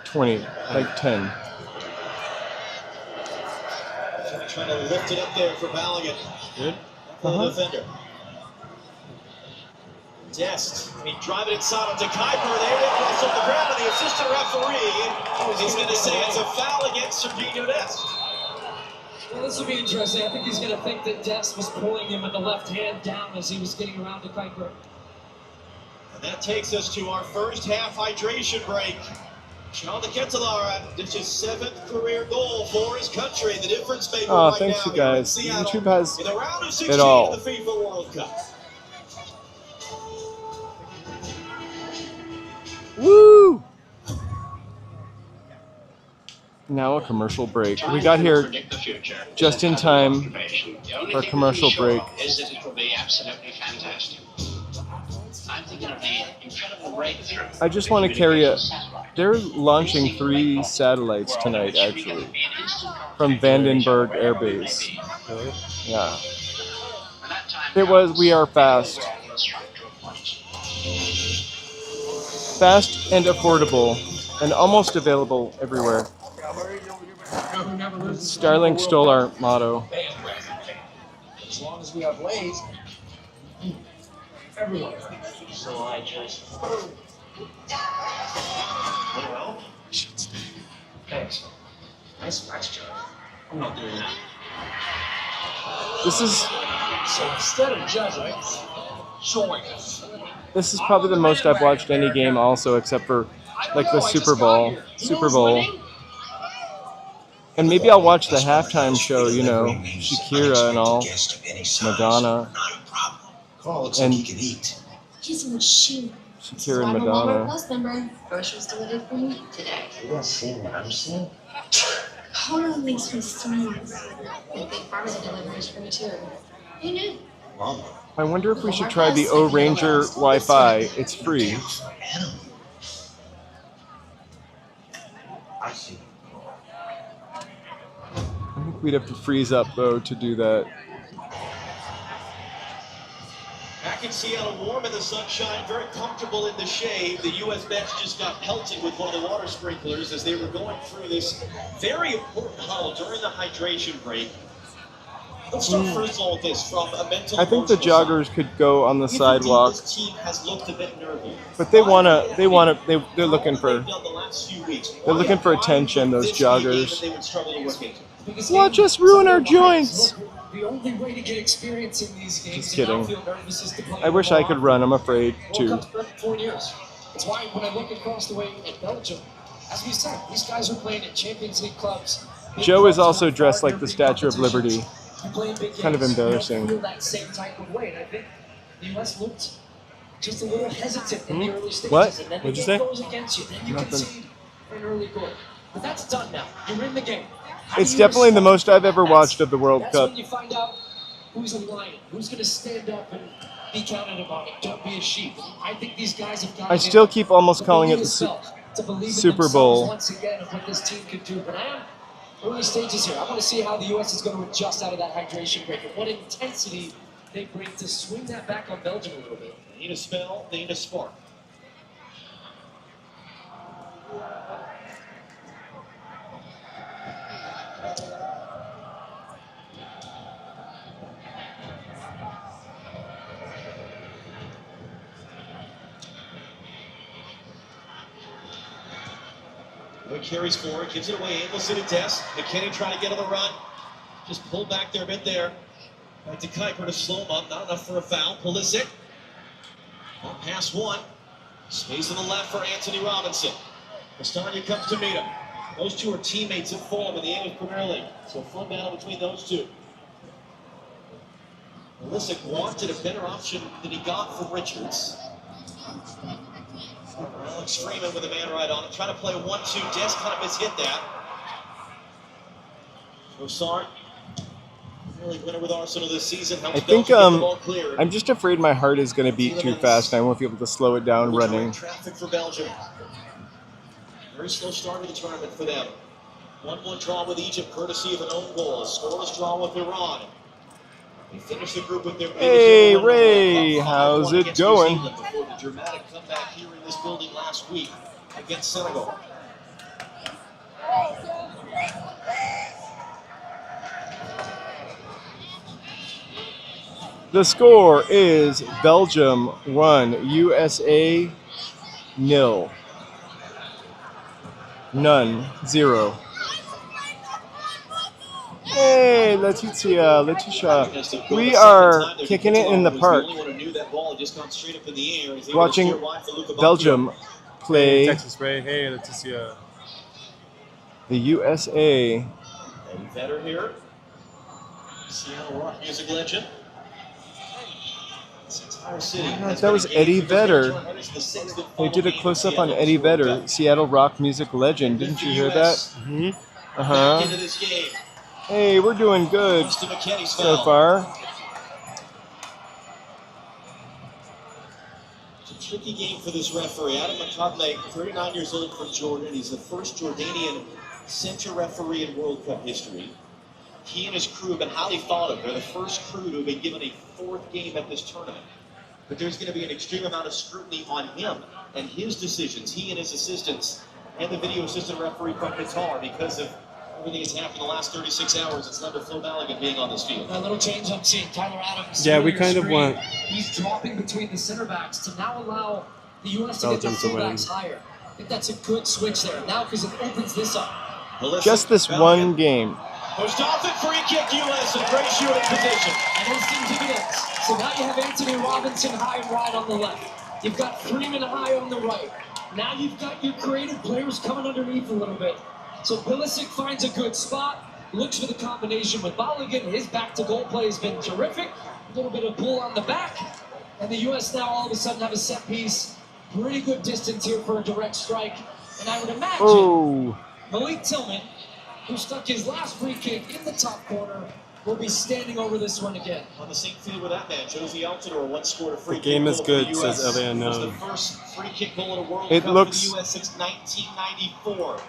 20, like 10. Trying to lift it up there for Balogun. Good. For the defender. Dest, and he drive it inside onto Kuiper. They will cross on the ground, and the assistant referee is going to say it's a foul against Serginho Dest. Well, this will be interesting. I think he's going to think that Dest was pulling him with the left hand down as he was getting around to Kuiper. And that takes us to our first half hydration break. Sean the Kettelara, this is 7th career goal for his country. The difference maker Oh, right thanks now you guys. here in Seattle YouTube has in the round of 16 it all. of the FIFA World Cup. Woo! Now a commercial break. We got here just in time for a commercial break. Is that it will be absolutely fantastic. I'm thinking of the incredible breakthrough. I just want to carry a... They're launching 3 satellites tonight, actually, from Vandenberg Air Base. Really? Yeah. It was We Are Fast. Fast and affordable, and almost available everywhere. Starlink stole our motto. As long as we have lays, everyone. So I just... Thanks. Nice wax job. I'm not doing that. This is So instead of judging, join us. this is probably the most I've watched any game also, except for like the Super Bowl. And maybe I'll watch the halftime show, you know, Shakira and all, Madonna, and He's in the shoe. Shakira and Madonna. Plus member. Groceries delivered for me today. You don't see what I'm seeing? Hold links from Swan. And big pharmacy deliveries for me too. Who knew? I wonder if we should try the O Ranger Wi-Fi. It's free. I see. I think we'd have to freeze up though to do that. Back in Seattle, warm in the sunshine, very comfortable in the shade. The U.S. bench just got pelted with one of the water sprinklers as they were going through this very important huddle during the hydration break. Let's start first of all with this from a mental. I think the joggers could go on the sidewalk, This team has looked a bit nervy. but they're looking for attention. Those joggers. They would struggle to work into. Watch us ruin our joints. The only way to get experience in these games Just kidding. and not feel nervous is to play I wish I could run. I'm afraid World to. Cup's been 4 years. That's why when I look across the way at Belgium, as we said, these guys are playing at Champions League clubs. Big Joe is clubs, also not dressed like the partner, big Statue of Liberty. competitions. You play in big Kind of games, embarrassing. You don't feel that same type of way, and I think the U.S. looked just a little hesitant in the early stages. What? And then What'd the you game say? goes against you, then you Nothing. concede an early goal. But that's done now. You're in the game. How do It's you definitely the respond? most I've ever watched of the World That's Cup. when you find out who's a lion, who's going to stand up and be counted upon it. Don't be a sheep. I think these guys have got I still keep almost calling it the the Super Bowl. once again of what this team could do. But I am early stages here. I want to see how the U.S. is going to adjust out of that hydration break and what intensity they bring to swing that back on Belgium a little bit. They need a spell, they need a spark. He carries forward, gives it away, Ingles to Dest. McKinney trying to get on the run. Just pulled back there a bit there. Back to Kuiper to slow him up, not enough for a foul. Pulisic. On pass one. Space on the left for Anthony Robinson. Castagna comes to meet him. Those two are teammates at Fulham in the English Premier League. So a fun battle between those two. Pulisic wanted a better option than he got from Richards. Alex Freeman with a man right on it, trying to play 1-2. Dest kind of mishit that. Trossard League winner with Arsenal this season. I think I'm just afraid my heart is going to beat too fast and I won't be able to slow it down running. Traffic for Belgium. Very slow start of the tournament for them. 1-1 draw with Egypt, courtesy of an own goal. A scoreless draw with Iran. They finished the group with their biggest Hey ever win in the Ray, World Cup, 5-1 how's it against New going? Zealand before the dramatic comeback here in this building last week against Senegal. The score is Belgium 1, USA 0. None, 0. Hey, Letitia. We are kicking it in the park, watching Belgium play Texas Ray. Hey, Leticia. the USA. Eddie Vedder here. Seattle rock music legend. This entire city. That was Eddie Vedder. They did a close-up on Eddie Vedder, Seattle rock music legend. Didn't you hear that? Mm-hmm. Uh-huh. Hey, we're doing good so far. It's a tricky game for this referee. Adam McCartney, 39 years old from Jordan. He's the first Jordanian center referee in World Cup history. He and his crew have been highly thought of. They're the first crew to have been given a 4th game at this tournament. But there's going to be an extreme amount of scrutiny on him and his decisions, he and his assistants, and the video assistant referee from Qatar because of everything that's happened in the last 36 hours. It's led to Flo Balogun being on this field. A little change I'm seeing. Tyler Adams. Yeah, we kind of want. He's dropping between the center backs to now allow the U.S. to get the fullbacks higher. I think that's a good switch there now because it opens this up. Just this one game. Pushed off it, free kick U.S. and great shooting position. And instant begins. So now you have Anthony Robinson high and wide on the left. You've got Freeman high on the right. Now you've got your creative players coming underneath a little bit. So Pulisic finds a good spot, looks for the combination with Balogun. His back-to-goal play has been terrific. A little bit of pull on the back. And the U.S. now all of a sudden have a set piece. Pretty good distance here for a direct strike. And I would imagine Malik Tillman, who stuck his last free kick in the top corner, will be standing over this one again. On the same field with that man, Josie Altidore once scored a free kick. The game is good, says says LA It was the Unknown. first free kick goal in a World It Cup looks for the U.S. since 1994.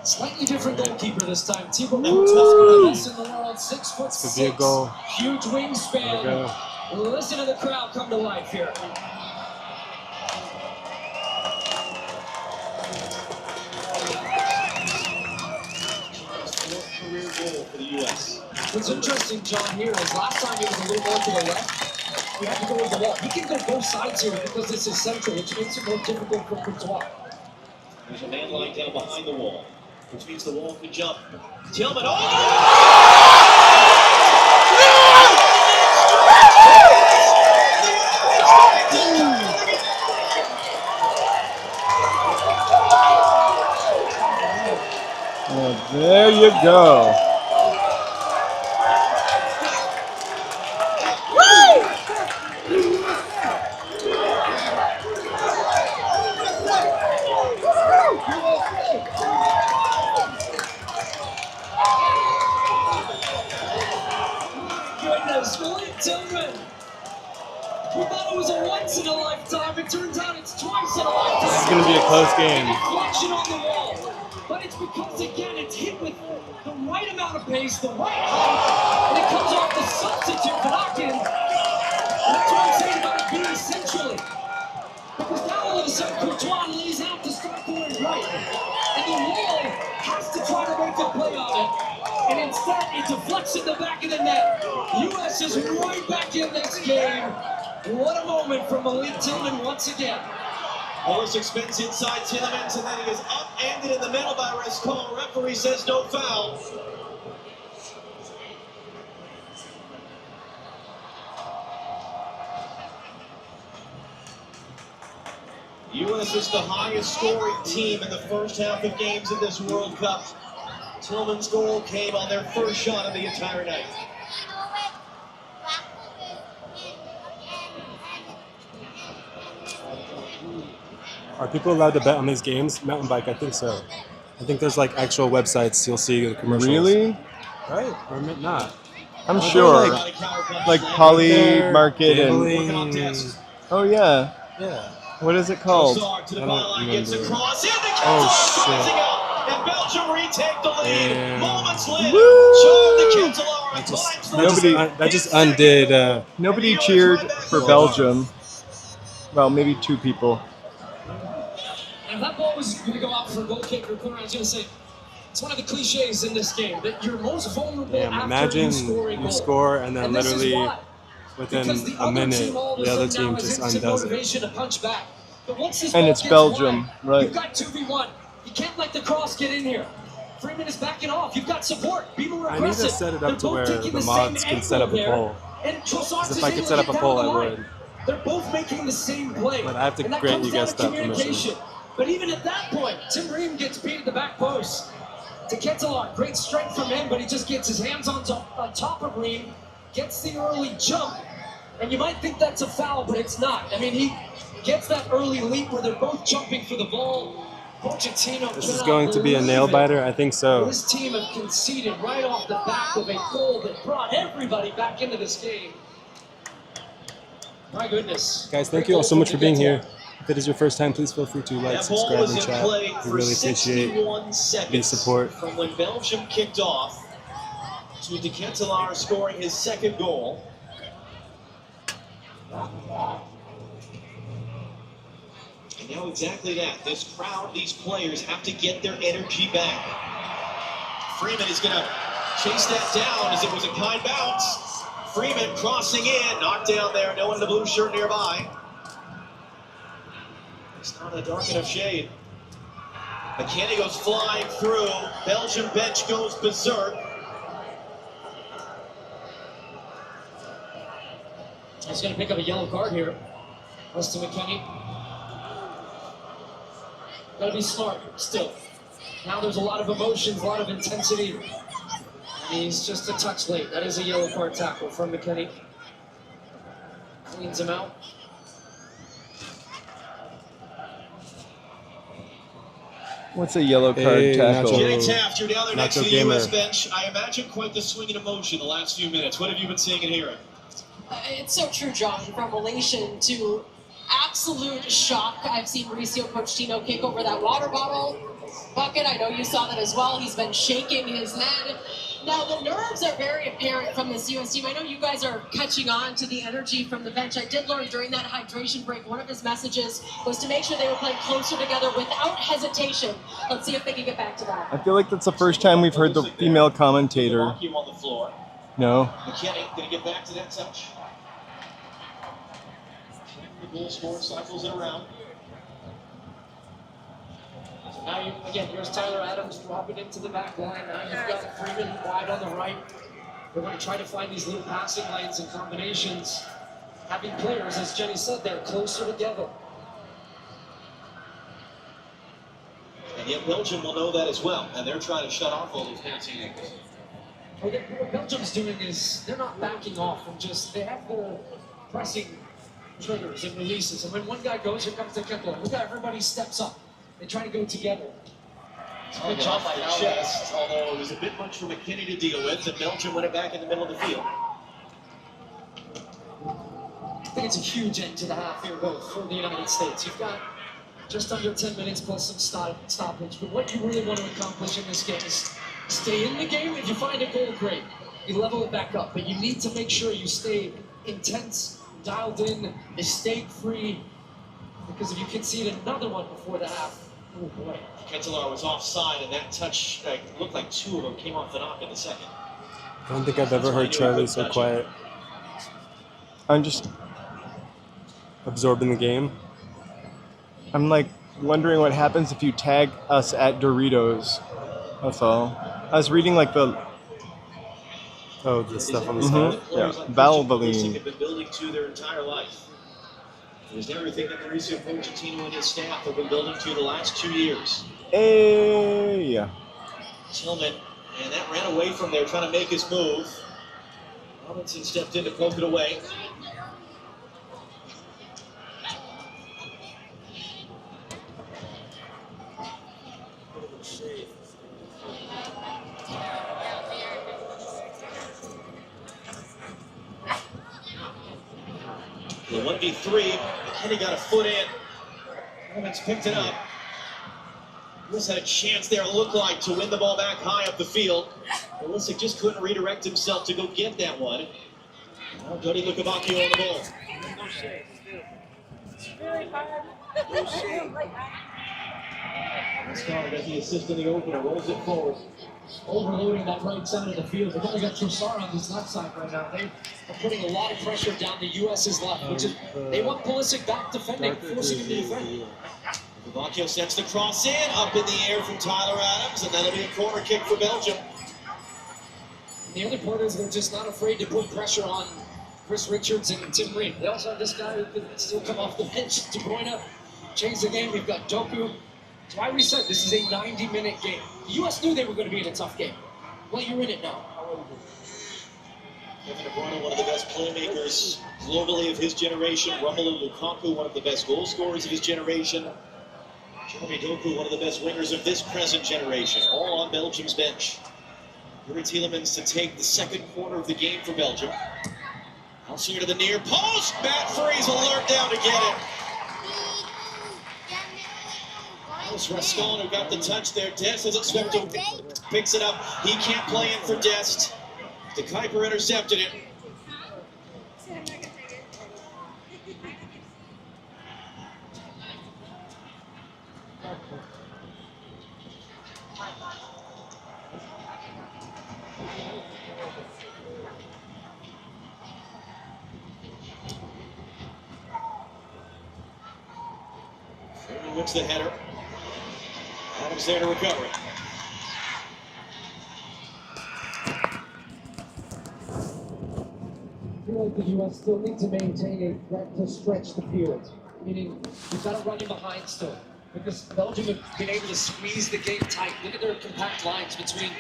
Slightly different goalkeeper this time. Thibaut Woo! the best in the world, 6'6". This could be a goal. Huge wingspan. There we go. Listen to the crowd come to life here. Career goal for the U.S. What's interesting, John, here is last time he was a little more to the left. We had to go with the wall. He can go both sides here because this is central, which makes it more difficult for Courtois. There's a man lying down behind the wall, which means the wall can jump. Tillman, There you go. Goodness, Malik Tillman. We thought it was a once in a lifetime. It turns out it's twice in a lifetime. This is going to be a close game. Deflection on the wall. But it's because, again, it's hit with the right amount of pace, the right height, and it comes off the substitute, Balogun. That's what I'm saying about it being centrally. Because now all of a sudden, Courtois lays out to start going right. And the wall has to try to make a play on it. And instead, it deflects in the back of the net. U.S. is right back in this game. What a moment from Malik Tillman once again. Pulisic spins inside Tillemans, and then he is upended in the middle by a rest call. Referee says no foul. U.S. is the highest scoring team in the first half of games in this World Cup. Tillman's goal came on their first shot of the entire night. Are people allowed to bet on these games? Mountain bike, I think so. I think there's like actual websites you'll see the commercials. Really? Right? Or not. I'm Are they, sure. Like Poly they're Market and gambling? oh yeah. Yeah. What is it called? I don't remember. Oh shit. And Belgium retake the lead. Damn. Moments later, Woo! That just undid. Nobody cheered for Belgium. Well, maybe 2 people. And if that ball was going to go out for a goal kick or corner, I was going to say, it's one of the cliches in this game that you're most vulnerable Damn, after imagine you score a goal. you score and then this is literally why. within Because the a other minute, team all of a the other sudden now team has just instant undoes it. motivation to punch back. But once this And ball it's gets Belgium, wide, right. You've got 2v1. You can't let the cross get in here. Freeman is backing off. You've got support. Be more I need to aggressive. set it They're up to both where taking the the mods same can set up a angle poll. there. And Trossard's Because if I just could able set to up a get poll, down I the line. would. They're both making the same play. But I have to and that grant comes you down guys to that permission. communication. But even at that point, Tim Ream gets beat at the back post. To Ketelaar, great strength from him, but he just gets his hands on top of Ream, gets the early jump, and you might think that's a foul, but it's not. I mean, he gets that early leap where they're both jumping for the ball. Pochettino This is going to be a nail biter? I think so. This team have conceded right off the back of a goal that brought everybody back into this game. My goodness. Guys, thank you all so much for being here. If it is your first time, please feel free to like, subscribe, and chat. We really appreciate the support. From when Belgium kicked off to De Ketelaar scoring his second goal. And now exactly that. This crowd, these players have to get their energy back. Freeman is going to chase that down as it was a kind bounce. Freeman crossing in, knocked down there, no one in the blue shirt nearby. It's not a dark enough shade. McKennie goes flying through. Belgium bench goes berserk. He's going to pick up a yellow card here. Weston McKennie. Got to be smart still. Now there's a lot of emotions, a lot of intensity. And he's just a touch late. That is a yellow card tackle from McKennie. Cleans him out. What's a yellow card tackle? Jenny Taft, you're down there next to the gamer. U.S. bench. I imagine quite the swing in emotion the last few minutes. What have you been seeing and hearing? It's so true, John, from elation to absolute shock. I've seen Mauricio Pochettino kick over that water bottle bucket. I know you saw that as well. He's been shaking his head. Now, the nerves are very apparent from this U.S. team. I know you guys are catching on to the energy from the bench. I did learn during that hydration break, one of his messages was to make sure they were playing closer together without hesitation. Let's see if they can get back to that. I feel like that's the first time we've heard the female commentator. Vacuum on the floor. No. McKennie going to get back to that touch. The goal scorer cycles it around. Now, here's Tyler Adams dropping into the back line. Now you've got Freeman wide on the right. They're going to try to find these little passing lanes and combinations. Having players, as Jenny said, they're closer together. And yet Belgium will know that as well. And they're trying to shut off all those passing angles. What Belgium's doing is they're not backing off and they have their pressing triggers and releases. And when one guy goes, here comes the Ketelaar. Look how everybody steps up. They try to go together. Good job by the chest, although it was a bit much for McKennie to deal with, and Belgium went it back in the middle of the field. I think it's a huge end to the half here, both for the United States. You've got just under 10 minutes plus some stoppage, but what you really want to accomplish in this game is stay in the game. If you find a goal, great. You level it back up, but you need to make sure you stay intense, dialed in, mistake-free, because if you concede another one before the half, oh boy. Ketelaar was offside, and that touch looked like 2 of them came off the knock in the second. I don't think I've ever heard Charlie so quiet. I'm just absorbing the game. I'm like wondering what happens if you tag us at Doritos. That's all. I was reading like the stuff on the side. Yeah, Valvoline. Have been building to their entire life. There's everything that Mauricio Pochettino and his staff have been building to the last 2 years. Hey! Tillman, and that ran away from there, trying to make his move. Robinson stepped in to poke it away. The 1v3, Kenny got a foot in. Evans picked it up. Lewis had a chance there, it looked like, to win the ball back high up the field. Pulisic just couldn't redirect himself to go get that one. Now Dodi Lukabakio on the ball. Star got the assist in the opener, rolls it forward. Overloading that right side of the field. They've only got Trossard on this left side right now. They are putting a lot of pressure down the U.S.'s left, which is, they want Pulisic back defending, forcing him to defend. Lukabakio sets the cross in, up in the air from Tyler Adams, and that'll be a corner kick for Belgium. And the other part is they're just not afraid to put pressure on Chris Richards and Tim Ream. They also have this guy who can still come off the bench. De Bruyne change the game. We've got Doku. That's why we said this is a 90-minute game. The U.S. knew they were going to be in a tough game. Well, you're in it now. Kevin De Bruyne, one of the best playmakers globally of his generation. Romelu Lukaku, one of the best goal scorers of his generation. Jeremy Doku, one of the best wingers of this present generation. All on Belgium's bench. Yuri Tielemans to take the second quarter of the game for Belgium. Elsewhere to the near post. Matt Freeze alert down to get it. It's Rascon who got the touch there. Dest has it swept to picks it up. He can't play in for Dest. The Kuiper intercepted it. Freeman wins the header. Adams there to recover it. I feel like the U.S. still need to maintain a threat to stretch the field, meaning you've got to run in behind still, because Belgium have been able to squeeze the game tight. Look at their compact lines between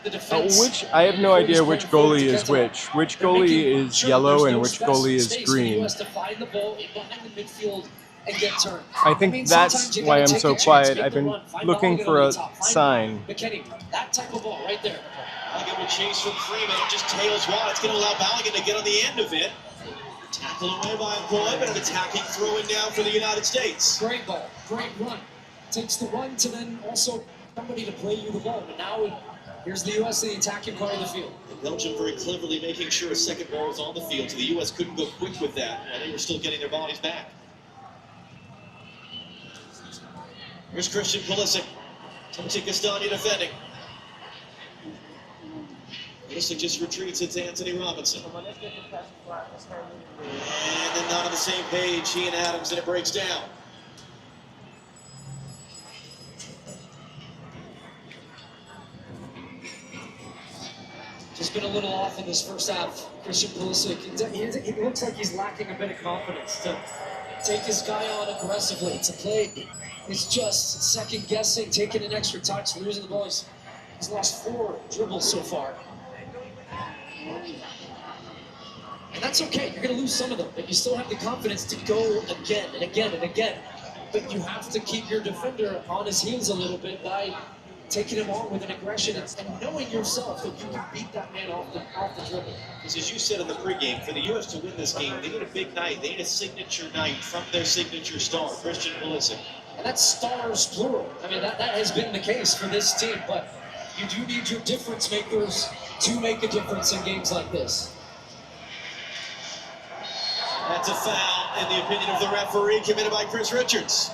the defense. I have no idea which goalie is which. Which goalie is yellow and which goalie is green. To find the ball in behind the midfield and get turned. I think that's why I'm so quiet. I've been looking for a sign. McKenny, that type of ball right there. Balogun will chase from Freeman. It just tails wide. It's going to allow Balogun to get on the end of it. Tackle away by Goy, but an attacking throwing down for the United States. Great ball, great run. Takes the run to then also somebody to play you the ball. But now here's the U.S. in the attacking part of the field. And Belgium very cleverly making sure a second ball is on the field, so the U.S. couldn't go quick with that while they were still getting their bodies back. Here's Christian Pulisic. Timothy Castagna defending. Pulisic just retreats into Anthony Robinson. And then not on the same page, he and Adams, and it breaks down. Just been a little off in this first half. Christian Pulisic, it looks like he's lacking a bit of confidence to take his guy on aggressively, to play. It's just second guessing, taking an extra touch, losing the ball. He's lost 4 dribbles so far. And that's okay, you're gonna lose some of them, but you still have the confidence to go again and again and again. But you have to keep your defender on his heels a little bit by taking him on with an aggression and knowing yourself that you can beat that man off the dribble. Because as you said in the pregame, for the U.S. to win this game, they need a big night. They need a signature night from their signature star, Christian Pulisic. And that's stars plural. I mean, that has been the case for this team, but you do need your difference makers to make a difference in games like this. That's a foul, in the opinion of the referee, committed by Chris Richards.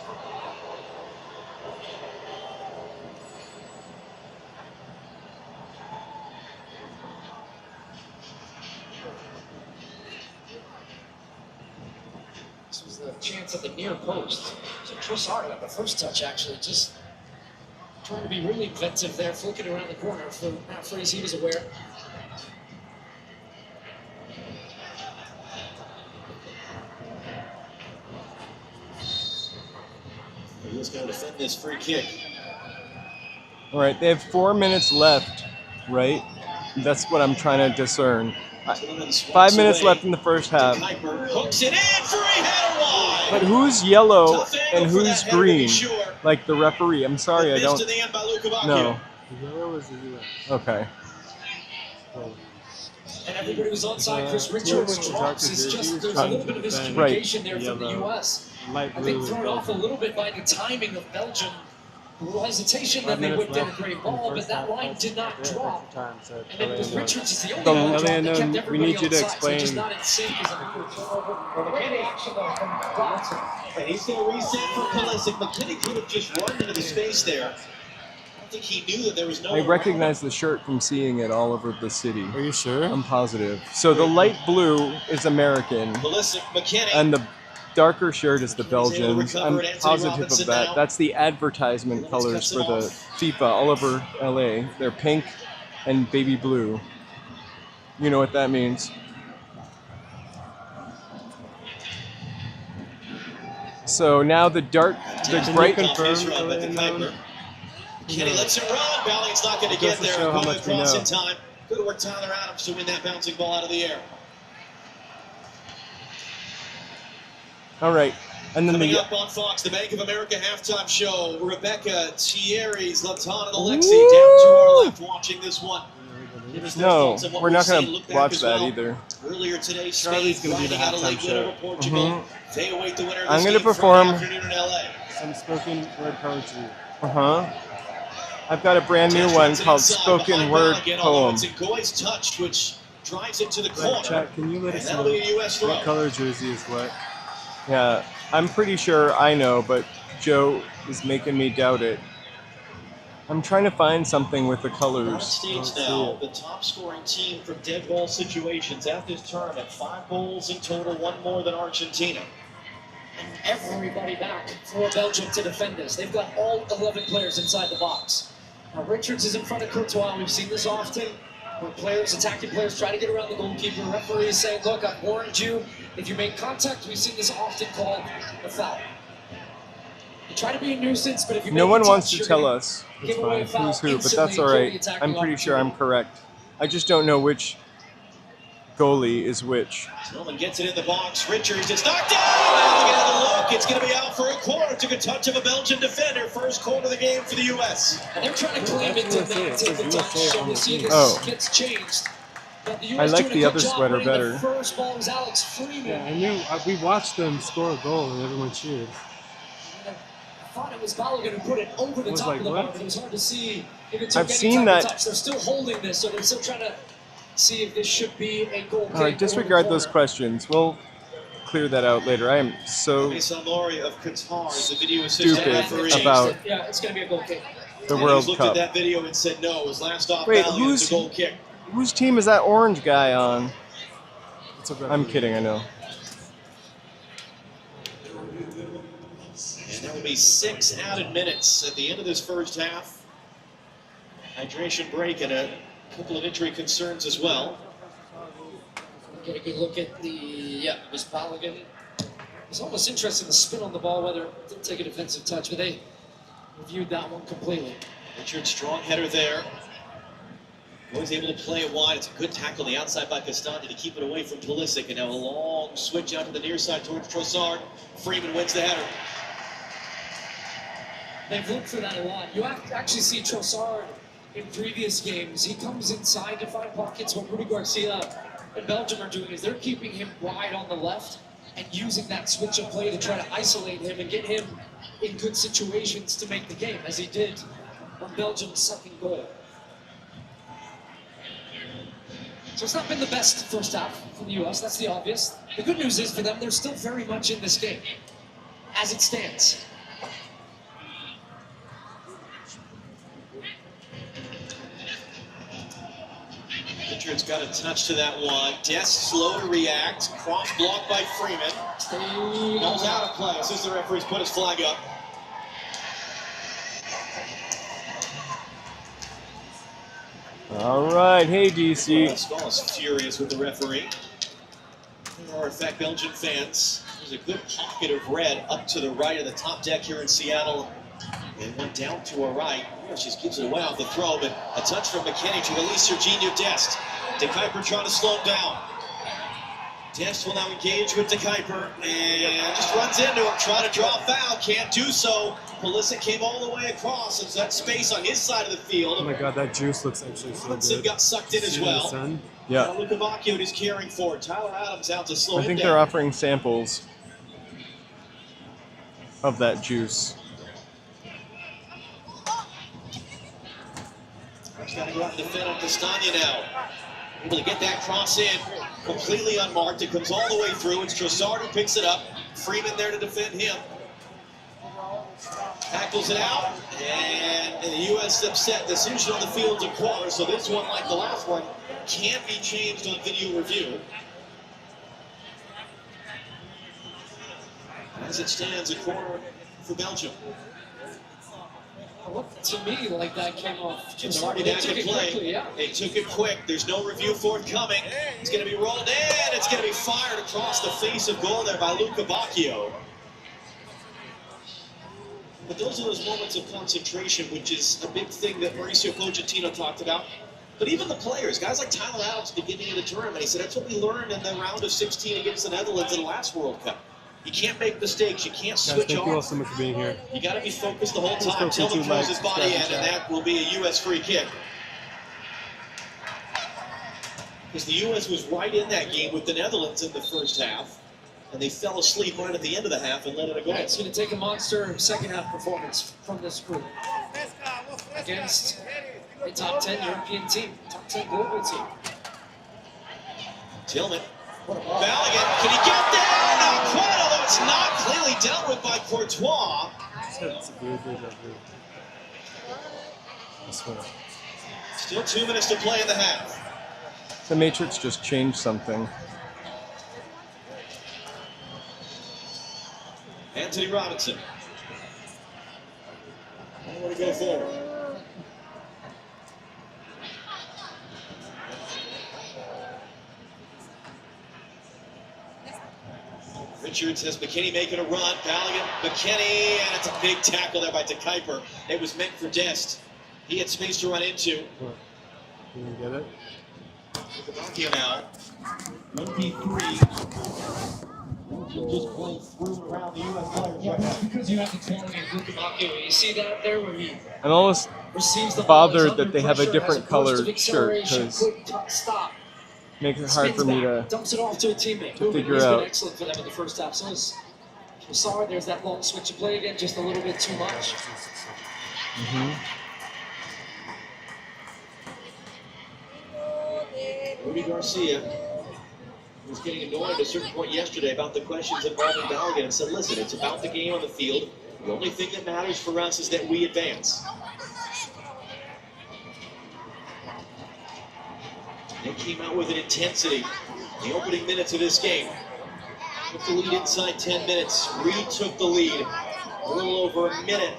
This was the chance at the near post. So Trossard got the first touch, actually, just trying to be really inventive there, flicking around the corner for Matt Freeze. He was aware. He's going to defend this free kick. All right, they have 4 minutes left, right? That's what I'm trying to discern. 5 minutes left in the first half. Hooks it in for a header wide. But who's yellow and who's green? Like the referee. I'm sorry, I don't In the end by know. The yellow is the U.S. Okay. and everybody was onside. Chris Richards drops. It's just there's a little bit of miscommunication there from the U.S. I think thrown off a little bit by the timing of Belgium. A little hesitation, then they whipped in a great ball, but that line did not drop. And then Richards is the only one that kept everybody we need you to onside, so explain. just not in sync as a great action though from Dotson. And he's going to reset for Pulisic. McKinney could have just run into the space there. I don't think he knew that there was no. I recognize the shirt from seeing it all over the city. Are you sure? I'm positive. So the light blue is American, Pulisic, McKinney. and the darker shirt is the Belgians. I'm positive of that. That's the advertisement colors for the FIFA all over LA. They're pink and baby blue. You know what that means. So now the bright His run, but the Kuiper. McKinney lets it run. Balling's not going to get there. Going across in time. Good work, Tyler Adams, to win that bouncing ball out of the air. All right, and then Coming up on Fox, the Bank of America halftime show. Rebecca, Thierry's, Latana, and Alexi down to our left watching this one. No, we're not going to watch that either. Earlier today, Spain's going to be the halftime show. Portugal. They await the winner. I'm going to perform afternoon in LA. Some spoken word poetry. I've got a brand new one called Spoken Word Poem. It's a Goy's touch, which drives it to the corner. Chat, can you let us know what color jersey is what? Yeah, I'm pretty sure I know, but Joe is making me doubt it. I'm trying to find something with the colors. Stage now, the top scoring team from dead ball situations at this tournament. 5 goals in total, 1 more than Argentina. And everybody back for Belgium to defend this. They've got all 11 players inside the box. Now Richards is in front of Courtois. We've seen this often. When players, attacking players, try to get around the goalkeeper. Referee is saying, look, I've warned you. If you make contact, we've seen this often called a foul. You try to be a nuisance, but if you No make one a wants touch, to tell us who's who, but that's all right. I'm pretty sure I'm correct. I just don't know which goalie is which. Tillman gets it in the box. Richards is knocked down. Look at the look. It's going to be out for a corner. Took a touch of a Belgian defender. First corner of the game for the U.S. And they're trying to claim it did not take the touch, so we'll see this gets changed. But the US I like doing a the good other job sweater winning. The better. first ball was Alex Freeman. Yeah, I knew. We watched them score a goal and everyone cheered. I thought it was Balogun who put it over the top of the bar, but it was hard to see if it took I've any seen time that. to touch. They're still holding this, so they're still trying to see if this should be a goal kick. All right, disregard those questions. We'll clear that out later. I am so of Qatar is the video assistant stupid referee. about Yeah, it's going to be a goal kick. the World looked Cup. at that video and said no. It was last off. Wait, Balogun, it's a goal kick. whose team is that orange guy on? I'm kidding, I know. And there will be 6 added minutes at the end of this first half. Hydration break and a couple of injury concerns as well. Get a good look at it was Balogun. It's almost interesting the spin on the ball, whether it did take a defensive touch, but they reviewed that one completely. Richard, strong header there. Was able to play it wide. It's a good tackle on the outside by Castagna to keep it away from Pulisic. And now a long switch out to the near side towards Trossard. Freeman wins the header. They've looked for that a lot. You actually see Trossard in previous games. He comes inside to find pockets. What Rudy Garcia and Belgium are doing is they're keeping him wide on the left and using that switch of play to try to isolate him and get him in good situations to make the game, as he did on Belgium's second goal. So it's not been the best first half for the U.S., that's the obvious. The good news is for them, they're still very much in this game, as it stands. Richard's got a touch to that one. Dest slow to react. Cross blocked by Freeman. Ball's out of play. Since the referee's put his flag up. All right, hey DC. Skull is furious with the referee. There are, in fact, Belgian fans. There's a good pocket of red up to the right of the top deck here in Seattle. And one down to our right. She just gives it away off the throw, but a touch from McKinney to release Serginho Dest. De Kuiper trying to slow him down. Dest will now engage with De Kuiper and just runs into him, trying to draw a foul. Can't do so. Pulisic came all the way across. It's that space on his side of the field. Oh my god, that juice looks actually so Hudson good. got sucked in as See in the well. sun? Yeah. Now Luca Bacchio is caring for it. Tyler Adams out to slow I him think down. they're offering samples of that juice. He's got to go out and defend on Castagna now. Able to get that cross in, completely unmarked. It comes all the way through. It's Trossard who picks it up. Freeman there to defend him. Tackles it out, and the U.S. upset decision on the field to corner. So this one, like the last one, can be changed on video review. As it stands, a corner for Belgium. It looked to me like that came off. It's already back in play. Quickly, yeah. They took it quick. There's no review forthcoming. It's going to be rolled in. It's going to be fired across the face of goal there by Luca Bacchio. But those are those moments of concentration, which is a big thing that Mauricio Pochettino talked about. But even the players, guys like Tyler Adams at the beginning of the tournament, he said that's what we learned in the round of 16 against the Netherlands in the last World Cup. You can't make mistakes. You can't switch Thank off. you all so much for being here. You got to be focused the whole Let's go time. Tillman to throws like, his body in, subscribe and and that will be a U.S. free kick. Because the U.S. was right in that game with the Netherlands in the first half, and they fell asleep right at the end of the half and let it go. Yeah, it's going to take a monster second half performance from this group against a top 10 European team, top 10 global team. Tillman. Balligan, can he get there? Not quite, although it's not clearly dealt with by Courtois. It's a weird deja vu. I swear. Still 2 minutes to play in the half. The Matrix just changed something. Anthony Robinson. Nowhere to go forward. Richards has McKinney making a run. Balligan, McKinney, and it's a big tackle there by De Kuiper. It was meant for Dest. He had space to run into. What? You didn't get it? Bacchio now. 1v3. Just playing through around the U.S. players right now. Because you have the quality of Luca Bacchio. You see that there where he I'm almost receives the ball, is bothered under that they have a pressure, different has a burst colored of shirt acceleration, because quick stop. makes it hard Spins for me back, to dumps it off to a teammate. to figure He's out. been excellent for them in the first half. So is sorry, there's that long switch of play again, just a little bit too much. Rudy Garcia was getting annoyed at a certain point yesterday about the questions involving Balligan and said, listen, it's about the game on the field. The only thing that matters for us is that we advance. They came out with an intensity in the opening minutes of this game. Took the lead inside 10 minutes. Reed took the lead a little over a minute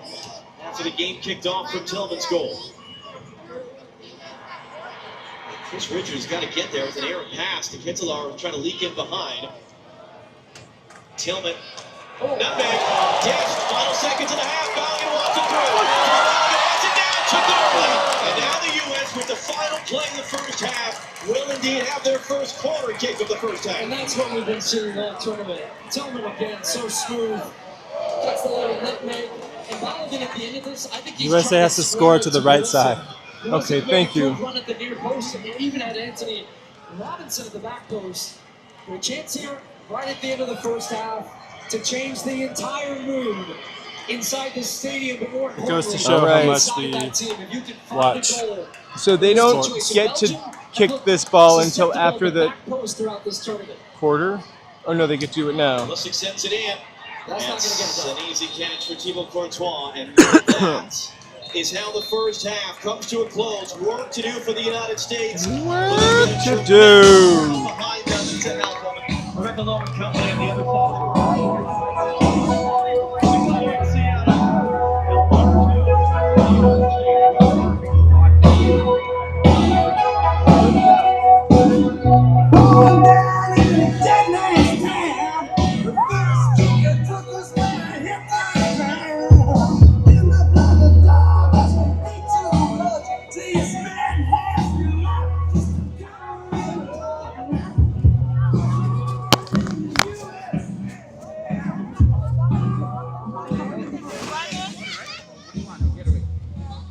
after the game kicked off from Tillman's goal. Chris Richards got to get there with an errant pass to Kittelar, trying to leak in behind. Tillman, nutmeg, Dest, final seconds of the half, Balligan walks it through. Balligan has it down, and now the U.S. with the final play of the first half will indeed have their first corner kick of the first half. And that's what we've been seeing all tournament. Tillman again, so smooth, gets the little nutmeg, and Balligan at the end of this, I think he's USA has to score to the right side. Okay, thank you. Run at the near post, and even had Anthony Robinson at the back post. A chance here, right at the end of the first half, to change the entire mood inside the stadium. But more It goes to importantly, show how Alright. much inside we that team, if you can find watch. a goal, So they don't get to kick this ball until after the back post throughout this tournament. quarter. Oh no, they get to do it now. Pulisic sends it in. That's not That's going to an easy catch for Thibaut Courtois, and that is how the first half comes to a close. Work to do for the United States. Work to do. Behind them to help them. Rebecca Lowen company on the other side.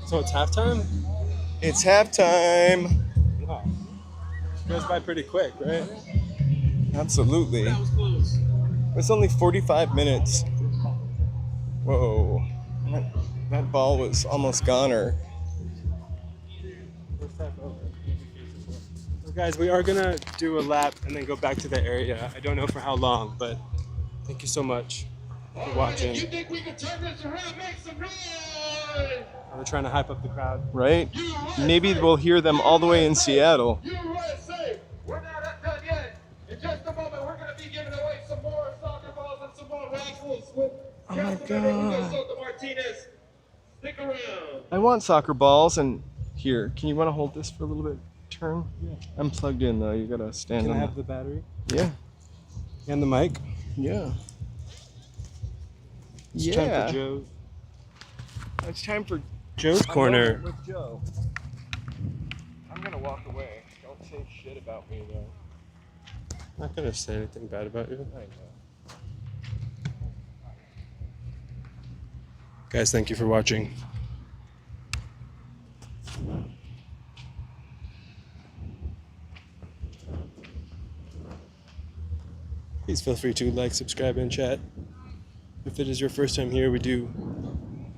So it's halftime? It's halftime. Wow. Goes by pretty quick, right? Absolutely. It's only 45 minutes. Whoa. That ball was almost goner. So guys, we are gonna do a lap and then go back to the area. I don't know for how long, but thank you so much for watching. You think we can turn this around? Make some noise! We're trying to hype up the crowd. Right? Maybe we'll hear them all the way in Seattle. USA! We're not done yet. In just a moment, we're going to be giving away some more soccer balls and some more raffles with Oh my God. Soto Martinez. Stick around. I want soccer balls, and here, can you want to hold this for a little bit? Turn? Yeah. I'm plugged in though, you gotta stand Can I on have the battery? Yeah. And the mic? Yeah. It's Yeah. time for Joe. It's time for Joe's corner. With Joe. I'm gonna walk away. Don't say shit about me though. I'm not gonna say anything bad about you. I know. Guys, thank you for watching. Please feel free to like, subscribe, and chat. If it is your first time here, we do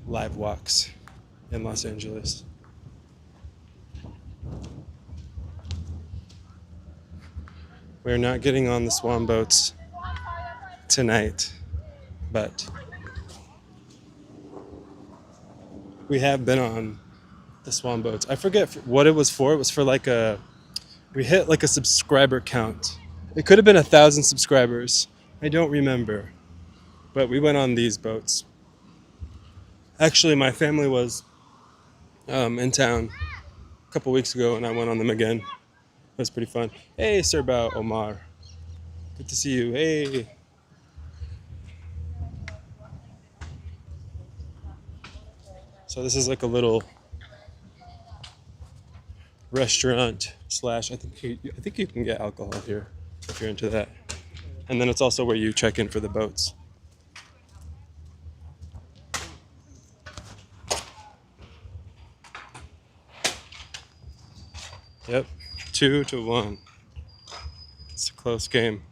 live walks in Los Angeles. We're not getting on the Swan boats tonight, but we have been on the Swan boats. I forget what it was for. It was for like we hit like a subscriber count. It could have been 1,000 subscribers. I don't remember. But we went on these boats. Actually, my family was in town a couple weeks ago, and I went on them again. It was pretty fun. Hey, Sirbao Omar. Good to see you. Hey. So this is like a little restaurant slash. I think you can get alcohol here if you're into that. And then it's also where you check in for the boats. Yep, 2-1. It's a close game.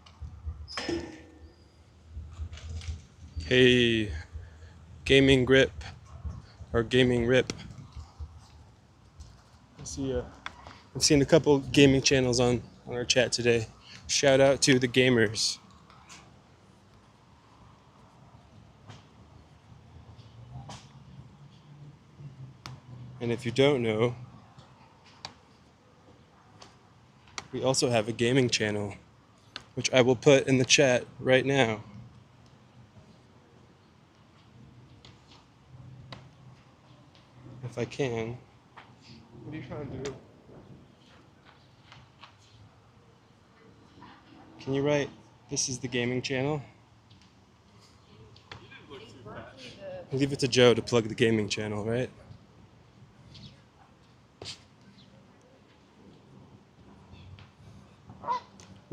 Hey, gaming grip or gaming rip. I see. I've seen a couple gaming channels on our chat today. Shout out to the gamers. And if you don't know, we also have a gaming channel, which I will put in the chat right now. If I can. What are you trying to do? Can you write, this is the gaming channel? Leave it to Joe to plug the gaming channel, right?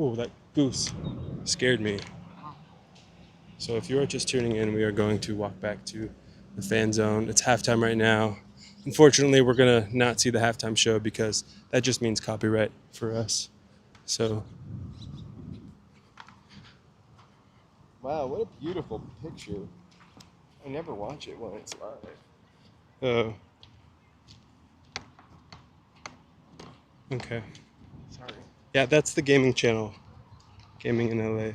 Ooh, that goose scared me. So if you are just tuning in, we are going to walk back to the fan zone. It's halftime right now. Unfortunately, we're gonna not see the halftime show because that just means copyright for us. So. Wow, what a beautiful picture. I never watch it when it's live. Oh. Okay. Sorry. Yeah, that's the gaming channel. Gaming in LA.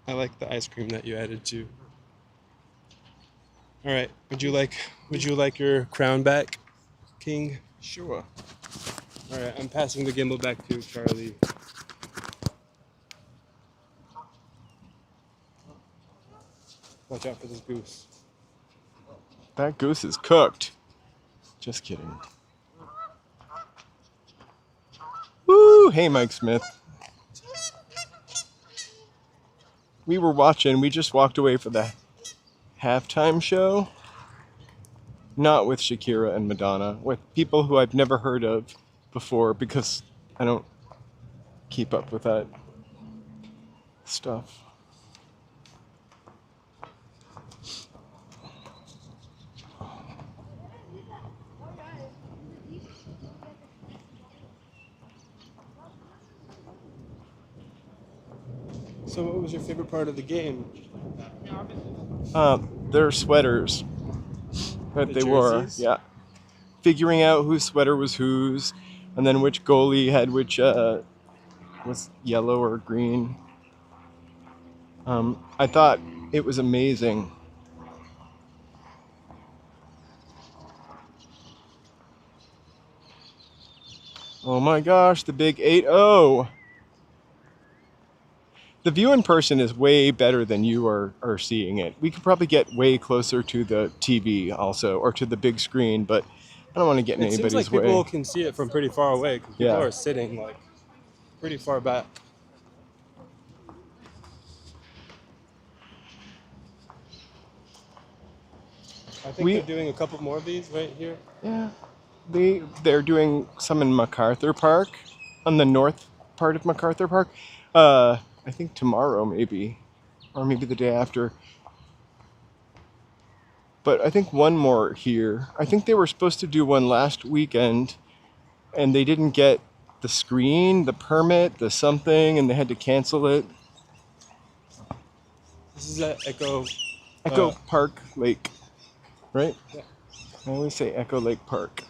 I like the ice cream that you added too. All right. Would you like your crown back, King? Sure. All right. I'm passing the gimbal back to Charlie. Watch out for this goose. That goose is cooked. Just kidding. Woo! Hey, Mike Smith. We were watching. We just walked away for the halftime show. Not with Shakira and Madonna. With people who I've never heard of before because I don't keep up with that stuff. So what was your favorite part of the game? Their sweaters that The they wore. jerseys? Yeah. Figuring out whose sweater was whose, and then which goalie had which was yellow or green. I thought it was amazing. Oh my gosh, the big 8-0. The view in person is way better than you are seeing it. We could probably get way closer to the TV also, or to the big screen, but I don't want to get in It seems anybody's like people way. can see it from pretty far away because people Yeah. are sitting like pretty far back. I think they're doing a couple more of these right here. Yeah. They're doing some in MacArthur Park, on the north part of MacArthur Park. I think tomorrow maybe, or maybe the day after. But I think one more here. I think they were supposed to do one last weekend, and they didn't get the screen, the permit, the something, and they had to cancel it. This is at Echo Park Lake, right? Yeah. I always say Echo Lake Park.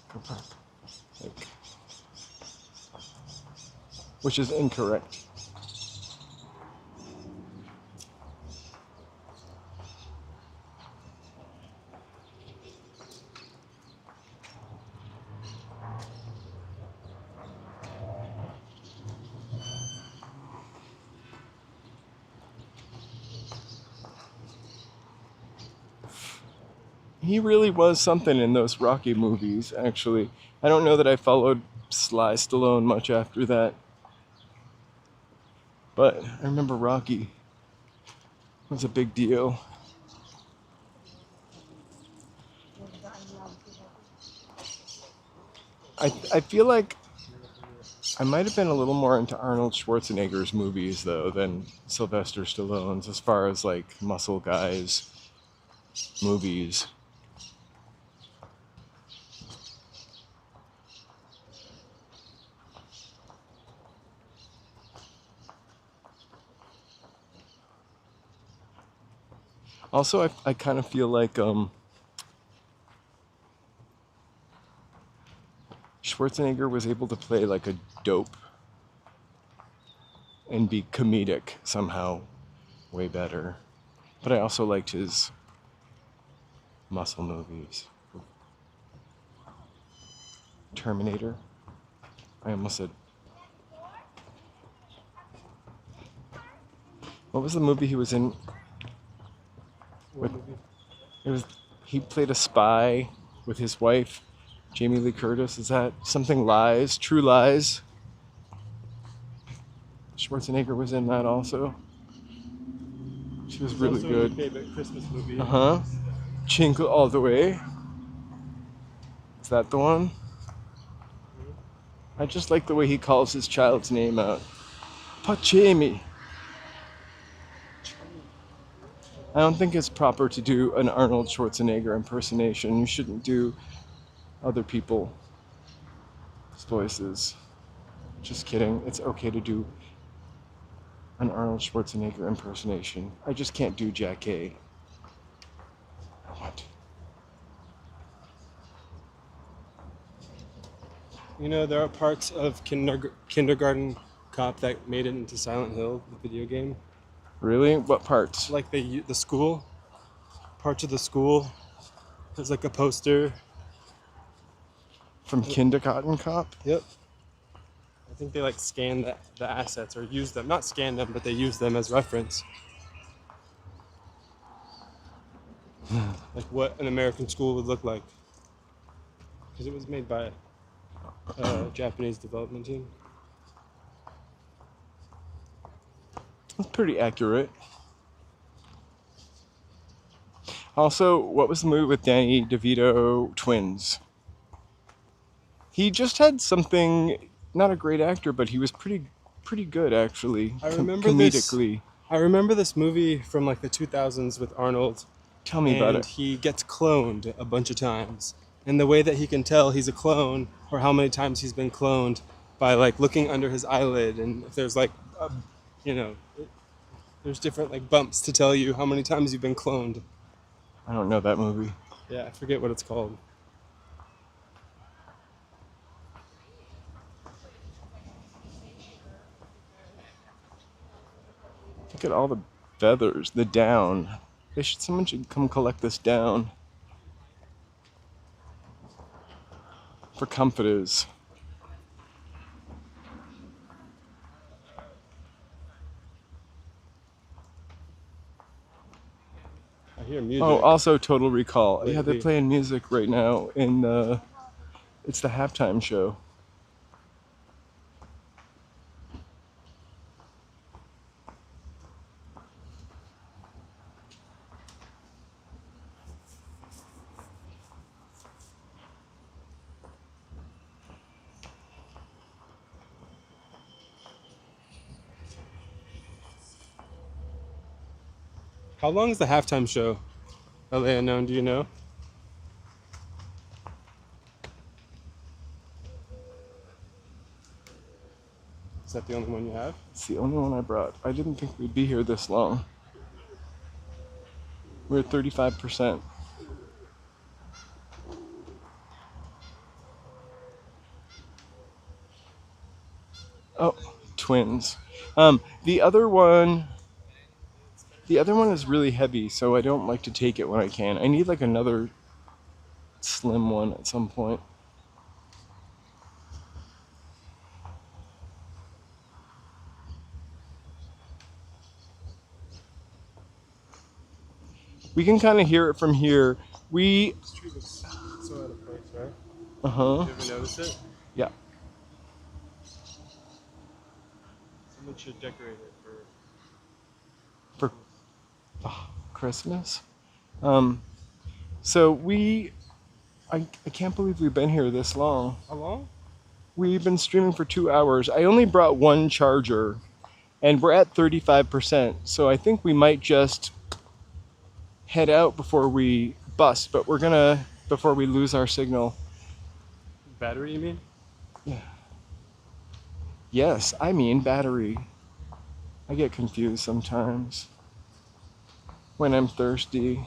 Echo Park Lake. Which is incorrect. He really was something in those Rocky movies, actually. I don't know that I followed Sly Stallone much after that. But I remember Rocky was a big deal. I feel like I might have been a little more into Arnold Schwarzenegger's movies, though, than Sylvester Stallone's, as far as, like, muscle guys movies. Also, I kind of feel like Schwarzenegger was able to play like a dope and be comedic somehow way better. But I also liked his muscle movies. Terminator. I almost said... What was the movie he was in? He played a spy with his wife, Jamie Lee Curtis. Is that something Lies? True Lies? Schwarzenegger was in that also. She was really also good. My favorite Christmas movie. Jingle All the Way. Is that the one? I just like the way he calls his child's name out. Jamie. I don't think it's proper to do an Arnold Schwarzenegger impersonation. You shouldn't do other people's voices. Just kidding. It's okay to do an Arnold Schwarzenegger impersonation. I just can't do Jack A. What? You know, there are parts of Kindergarten Cop that made it into Silent Hill, the video game. Really? What parts? Like the school. Parts of the school. There's like a poster. From Kindergarten Cop? Yep. I think they like scan the assets or use them. Not scan them, but they use them as reference. Like what an American school would look like. Because it was made by a Japanese development team. That's pretty accurate. Also, what was the movie with Danny DeVito, Twins? He just had something, not a great actor, but he was pretty good actually. I remember comedically. I remember this movie from like the 2000s with Arnold. Tell me about it. He gets cloned a bunch of times. And the way that he can tell he's a clone or how many times he's been cloned by like looking under his eyelid, and if there's like you know, there's different like bumps to tell you how many times you've been cloned. I don't know that movie. Yeah, I forget what it's called. Look at all the feathers, the down. Someone should come collect this down for comforters. I hear music. Oh, also Total Recall. Lately. Yeah, they're playing music right now in it's the halftime show. How long is the halftime show? LA Unknown, do you know? Is that the only one you have? It's the only one I brought. I didn't think we'd be here this long. We're at 35%. Oh, twins. The other one is really heavy, so I don't like to take it when I can. I need like another slim one at some point. We can kind of hear it from here. This tree looks so out of place, right? Uh-huh. You ever notice it? Yeah. Someone should decorate it For Christmas. So I can't believe we've been here this long. How long? We've been streaming for 2 hours. I only brought one charger, and we're at 35%. So I think we might just head out before we bust, but we're gonna before we lose our signal. Battery, you mean? Yeah. Yes, I mean battery. I get confused sometimes when I'm thirsty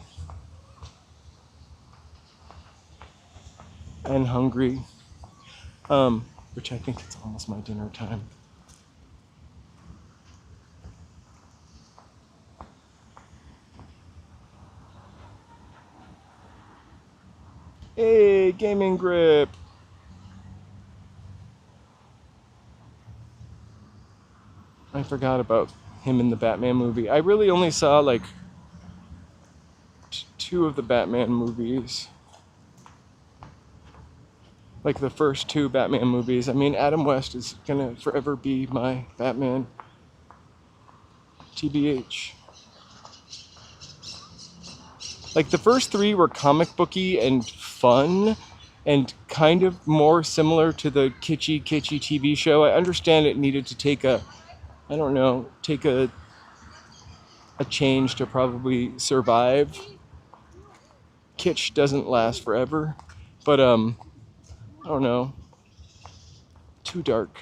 and hungry, which I think it's almost my dinner time. Hey, gaming grip. I forgot about him in the Batman movie. I really only saw like two of the Batman movies. Like the first two Batman movies. I mean, Adam West is gonna forever be my Batman. TBH. Like the first three were comic booky and fun and kind of more similar to the kitschy TV show. I understand it needed to take a change to probably survive. Kitsch doesn't last forever, but I don't know. Too dark.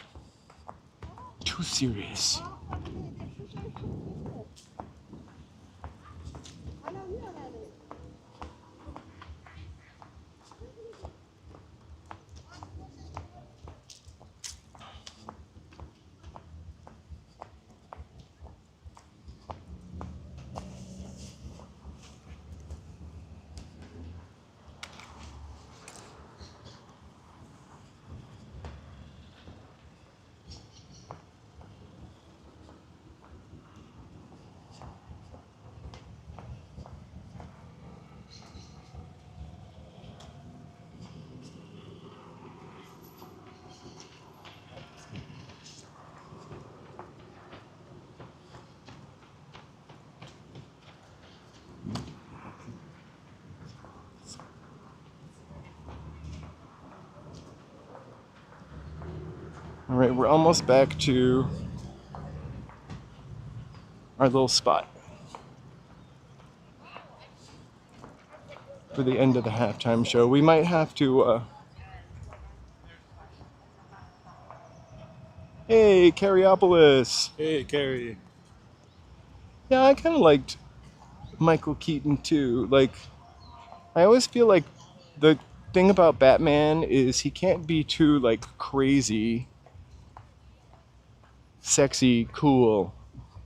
Too serious. All right, we're almost back to our little spot for the end of the halftime show. We might have to, hey, Hey, Carriopolis. Hey, Carrie. Yeah, I kind of liked Michael Keaton too. Like, I always feel like the thing about Batman is he can't be too like crazy, sexy, cool.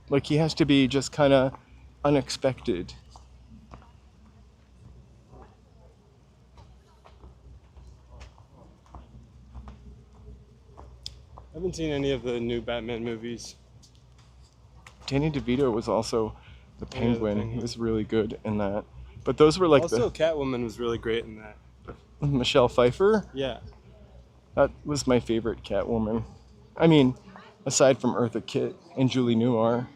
Like he has to be just kind of unexpected. I haven't seen any of the new Batman movies. Danny DeVito was also the Yeah, the Penguin. He Penguin. was really good in that. But those were like Also, Catwoman was really great in that. the Michelle Pfeiffer. Yeah. That was my favorite Catwoman. I mean, aside from Eartha Kitt and Julie Newmar.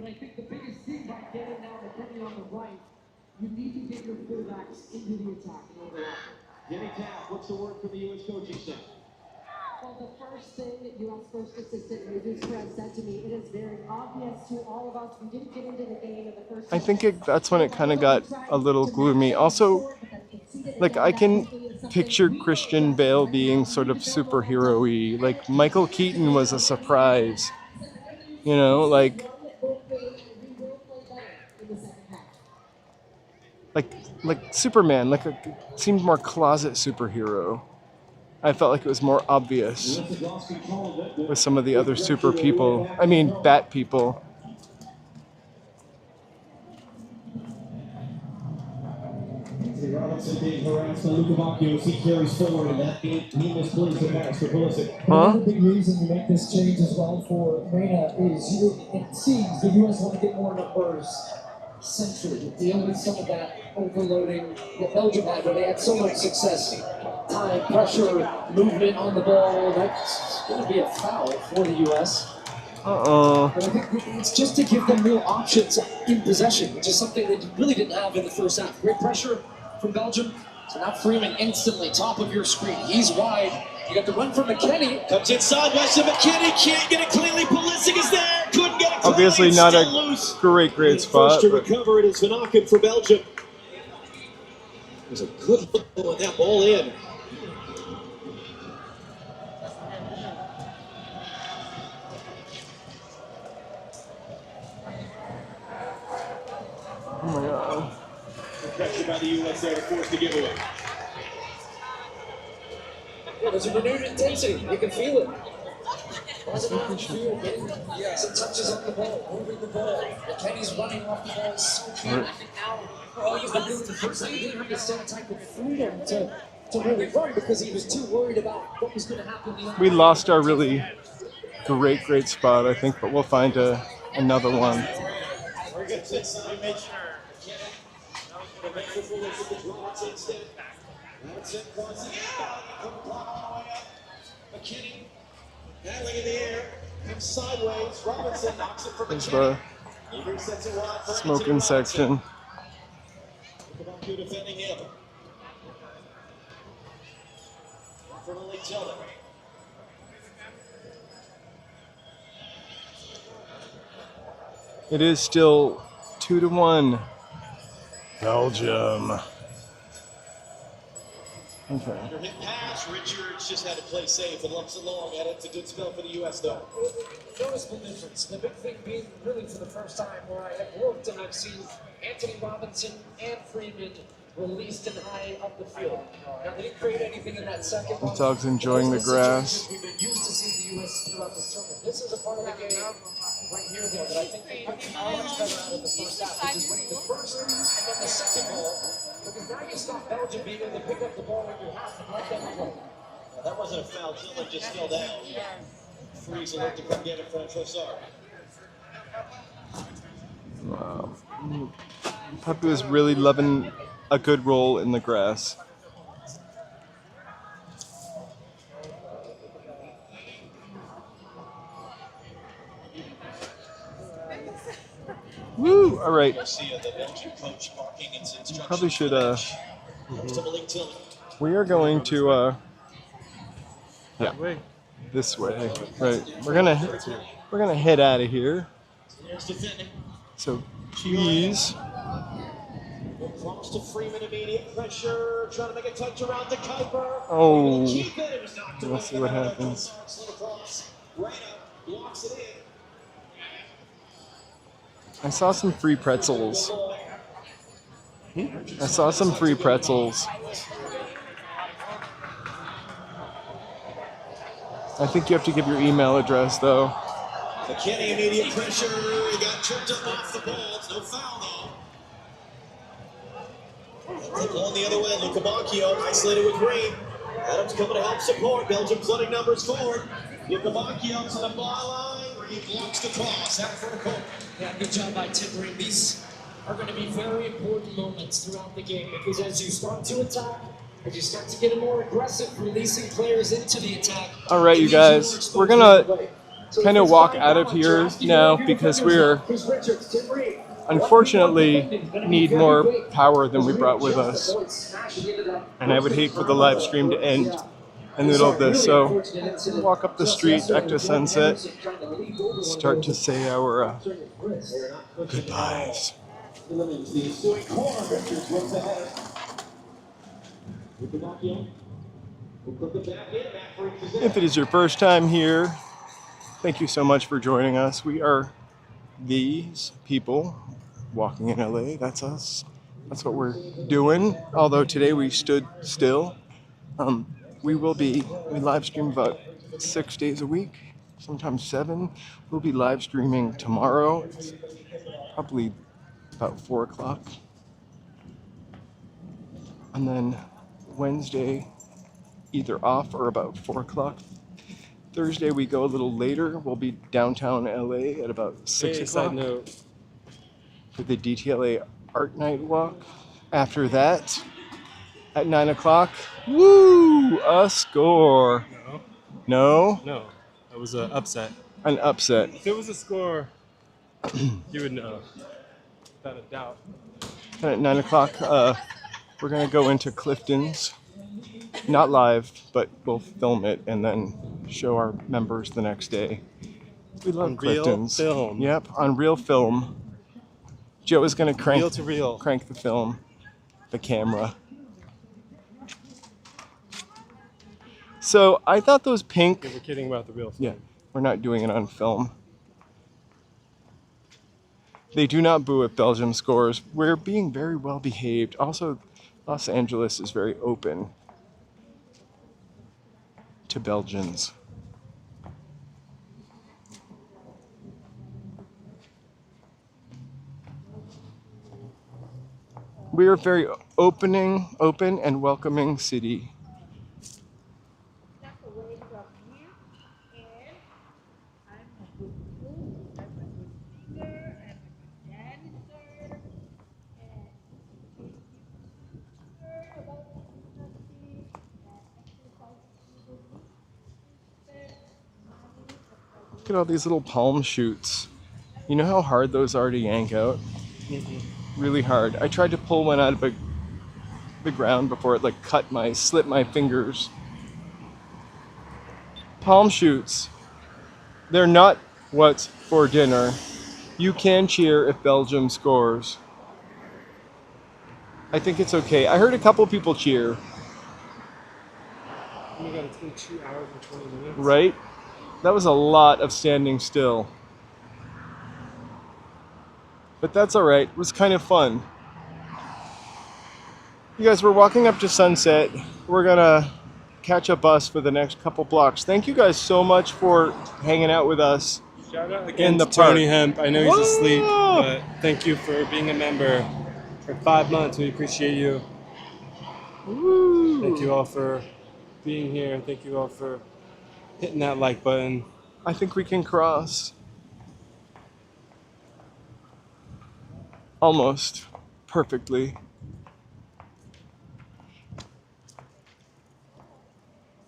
But I think the biggest thing by getting now McKenny on the right, you need to get your fullbacks into the attack and overlap. Jimmy Tapp, what's the word from the U.S. coaching staff? Well, the first thing that U.S. First Assistant Jesus Perez said to me, it is very obvious to all of us, we didn't get into the game in the first. I think that's when it kind of got a little gloomy. Also, like I can picture Christian Bale being sort of superhero-y. Like Michael Keaton was a surprise. You know, like Superman, like seemed more closet superhero. I felt like it was more obvious with some of the other super people. I mean, bat people. Robinson being harassed by Lukavakis. He carries forward, and that he misplays the pass for Pulisic. Huh? Another big reason you make this change as well for Reina is it seems the U.S. want to get more numbers centrally to deal with some of that overloading that Belgium had, where they had so much success. Time, pressure, movement on the ball. That's going to be a foul for the U.S. But I think it's just to give them more options in possession, which is something that you really didn't have in the first half. Great pressure from Belgium. So now Freeman instantly top of your screen. He's wide. You got the run from McKenny. Comes inside, Weston McKenny can't get it cleanly. Pulisic is there. Couldn't get it cleanly. Obviously It's not still a loose. great spot. First to But recover it is Van Aken for Belgium. There's a good look with that ball in. oh my god. Pressure by the U.S. there to force the giveaway. There's a renewed intensity. You can feel it. Yeah, some touches on the ball, moving the ball. McKenny's running off the ball so good. I think now, the first time he didn't have the same type of freedom to really run because he was too worried about what was going to happen. We lost our really great spot, I think, but we'll find another one. We're good. We made sure. McKenny battling in the air, comes sideways. Robinson knocks it from There's McKenny. the smoking section. Defending him. For Lily Tiller. It is still 2-1. Belgium. Okay. Hit pass. Richards just had to play safe and lumps it long. Had it a good spell for the U.S. though. Noticeable difference. The big thing being really for the first time where I have looked and I've seen Anthony Robinson and Freeman released and high up the field. Now, they didn't create anything in that second The one. dog's enjoying the grass. We've been used to seeing the U.S. throughout this tournament. This is a part of the game right here, though, that I think they put much better out of the first half, which is winning the first and then the second ball. Because now you stop Belgium being able to pick up the ball in your half and let them play. Well, that wasn't a foul. Zelle just fell down. Freeze alert to come get it from Trossard. Wow. Puppy was really loving a good roll in the grass. Woo! All right. Probably should. We are going to. Yeah. This way. Right. We're gonna head out of here. So please. Cross to Freeman, immediate pressure, trying to make a touch around the Kuiper. Oh. We'll see what happens. I saw some free pretzels. I saw some free pretzels. I think you have to give your email address, though. McKinney, immediate pressure. He got tripped up off the ball. It's no foul, though. On the other way, Luca Bacchio isolated with Green. Adams coming to help support. Belgium flooding numbers forward. Luca Bacchio to the ball line. He blocks the cross out for the corner. Yeah, good job by Tim Green. These are going to be very important moments throughout the game because as you start to attack, as you start to get more aggressive, releasing players into the attack. All right, you guys, we're gonna kind of walk out of here now because we're unfortunately need more power than we brought with us, and I would hate for the live stream to end in the middle of this. So we'll walk up the street back to Sunset, start to say our goodbyes. If it is your first time here, thank you so much for joining us. We are these people walking in LA. That's us. That's what we're doing. Although today we stood still. We live stream about 6 days a week, sometimes 7. We'll be live streaming tomorrow. It's probably about 4 o'clock. And then Wednesday, either off or about 4 o'clock. Thursday, we go a little later. We'll be downtown LA at about 6 o'clock Side note. for the DTLA Art Night Walk. After that, at 9 o'clock, woo, a score. No? No, that was an upset. An upset. If it was a score, you would know, without a doubt. And at 9 o'clock, we're going to go into Clifton's. Not live, but we'll film it and then show our members the next day. We love Clifton's. Real film. Yep, on real film. Joe is going to crank the film, the camera. So I thought those pink. Yeah, we're kidding about the real film. Yeah, we're not doing it on film. They do not boo if Belgium scores. We're being very well behaved. Also, Los Angeles is very open to Belgians. We are a very open and welcoming city. Look at all these little palm shoots. You know how hard those are to yank out? Really hard. I tried to pull one out of the ground before it slipped my fingers. Palm shoots. They're not what's for dinner. You can cheer if Belgium scores. I think it's okay. I heard a couple people cheer. Oh my god, it's been 2 hours and 20 minutes. Right? That was a lot of standing still. But that's all right. It was kind of fun. You guys, we're walking up to Sunset. We're gonna catch a bus for the next couple blocks. Thank you guys so much for hanging out with us. Shout out again in the to Tony park. Hemp. I know he's asleep, but thank you for being a member for 5 months. We appreciate you. Woo. Thank you all for being here. Thank you all for hitting that like button. I think we can cross. Almost perfectly.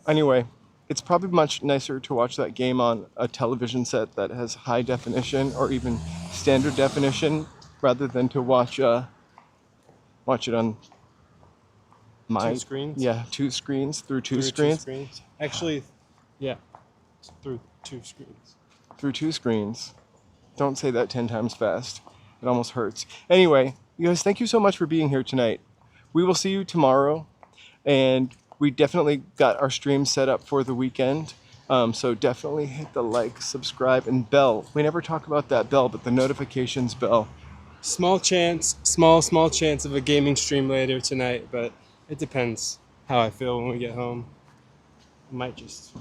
Anyway, it's probably much nicer to watch that game on a television set that has high definition or even standard definition rather than to watch it on my 2 screens? Yeah, 2 screens through two Through screens. 2 screens. Actually, yeah, through 2 screens. Through 2 screens. Don't say that 10 times fast. It almost hurts. Anyway, you guys, thank you so much for being here tonight. We will see you tomorrow, and we definitely got our stream set up for the weekend. So definitely hit the like, subscribe, and bell. We never talk about that bell, but the notifications bell. Small chance of a gaming stream later tonight, but it depends how I feel when we get home. I might just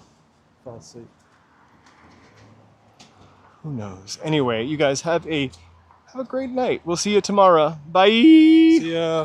fall asleep. Who knows? Anyway, you guys have a great night. We'll see you tomorrow. Bye. See ya.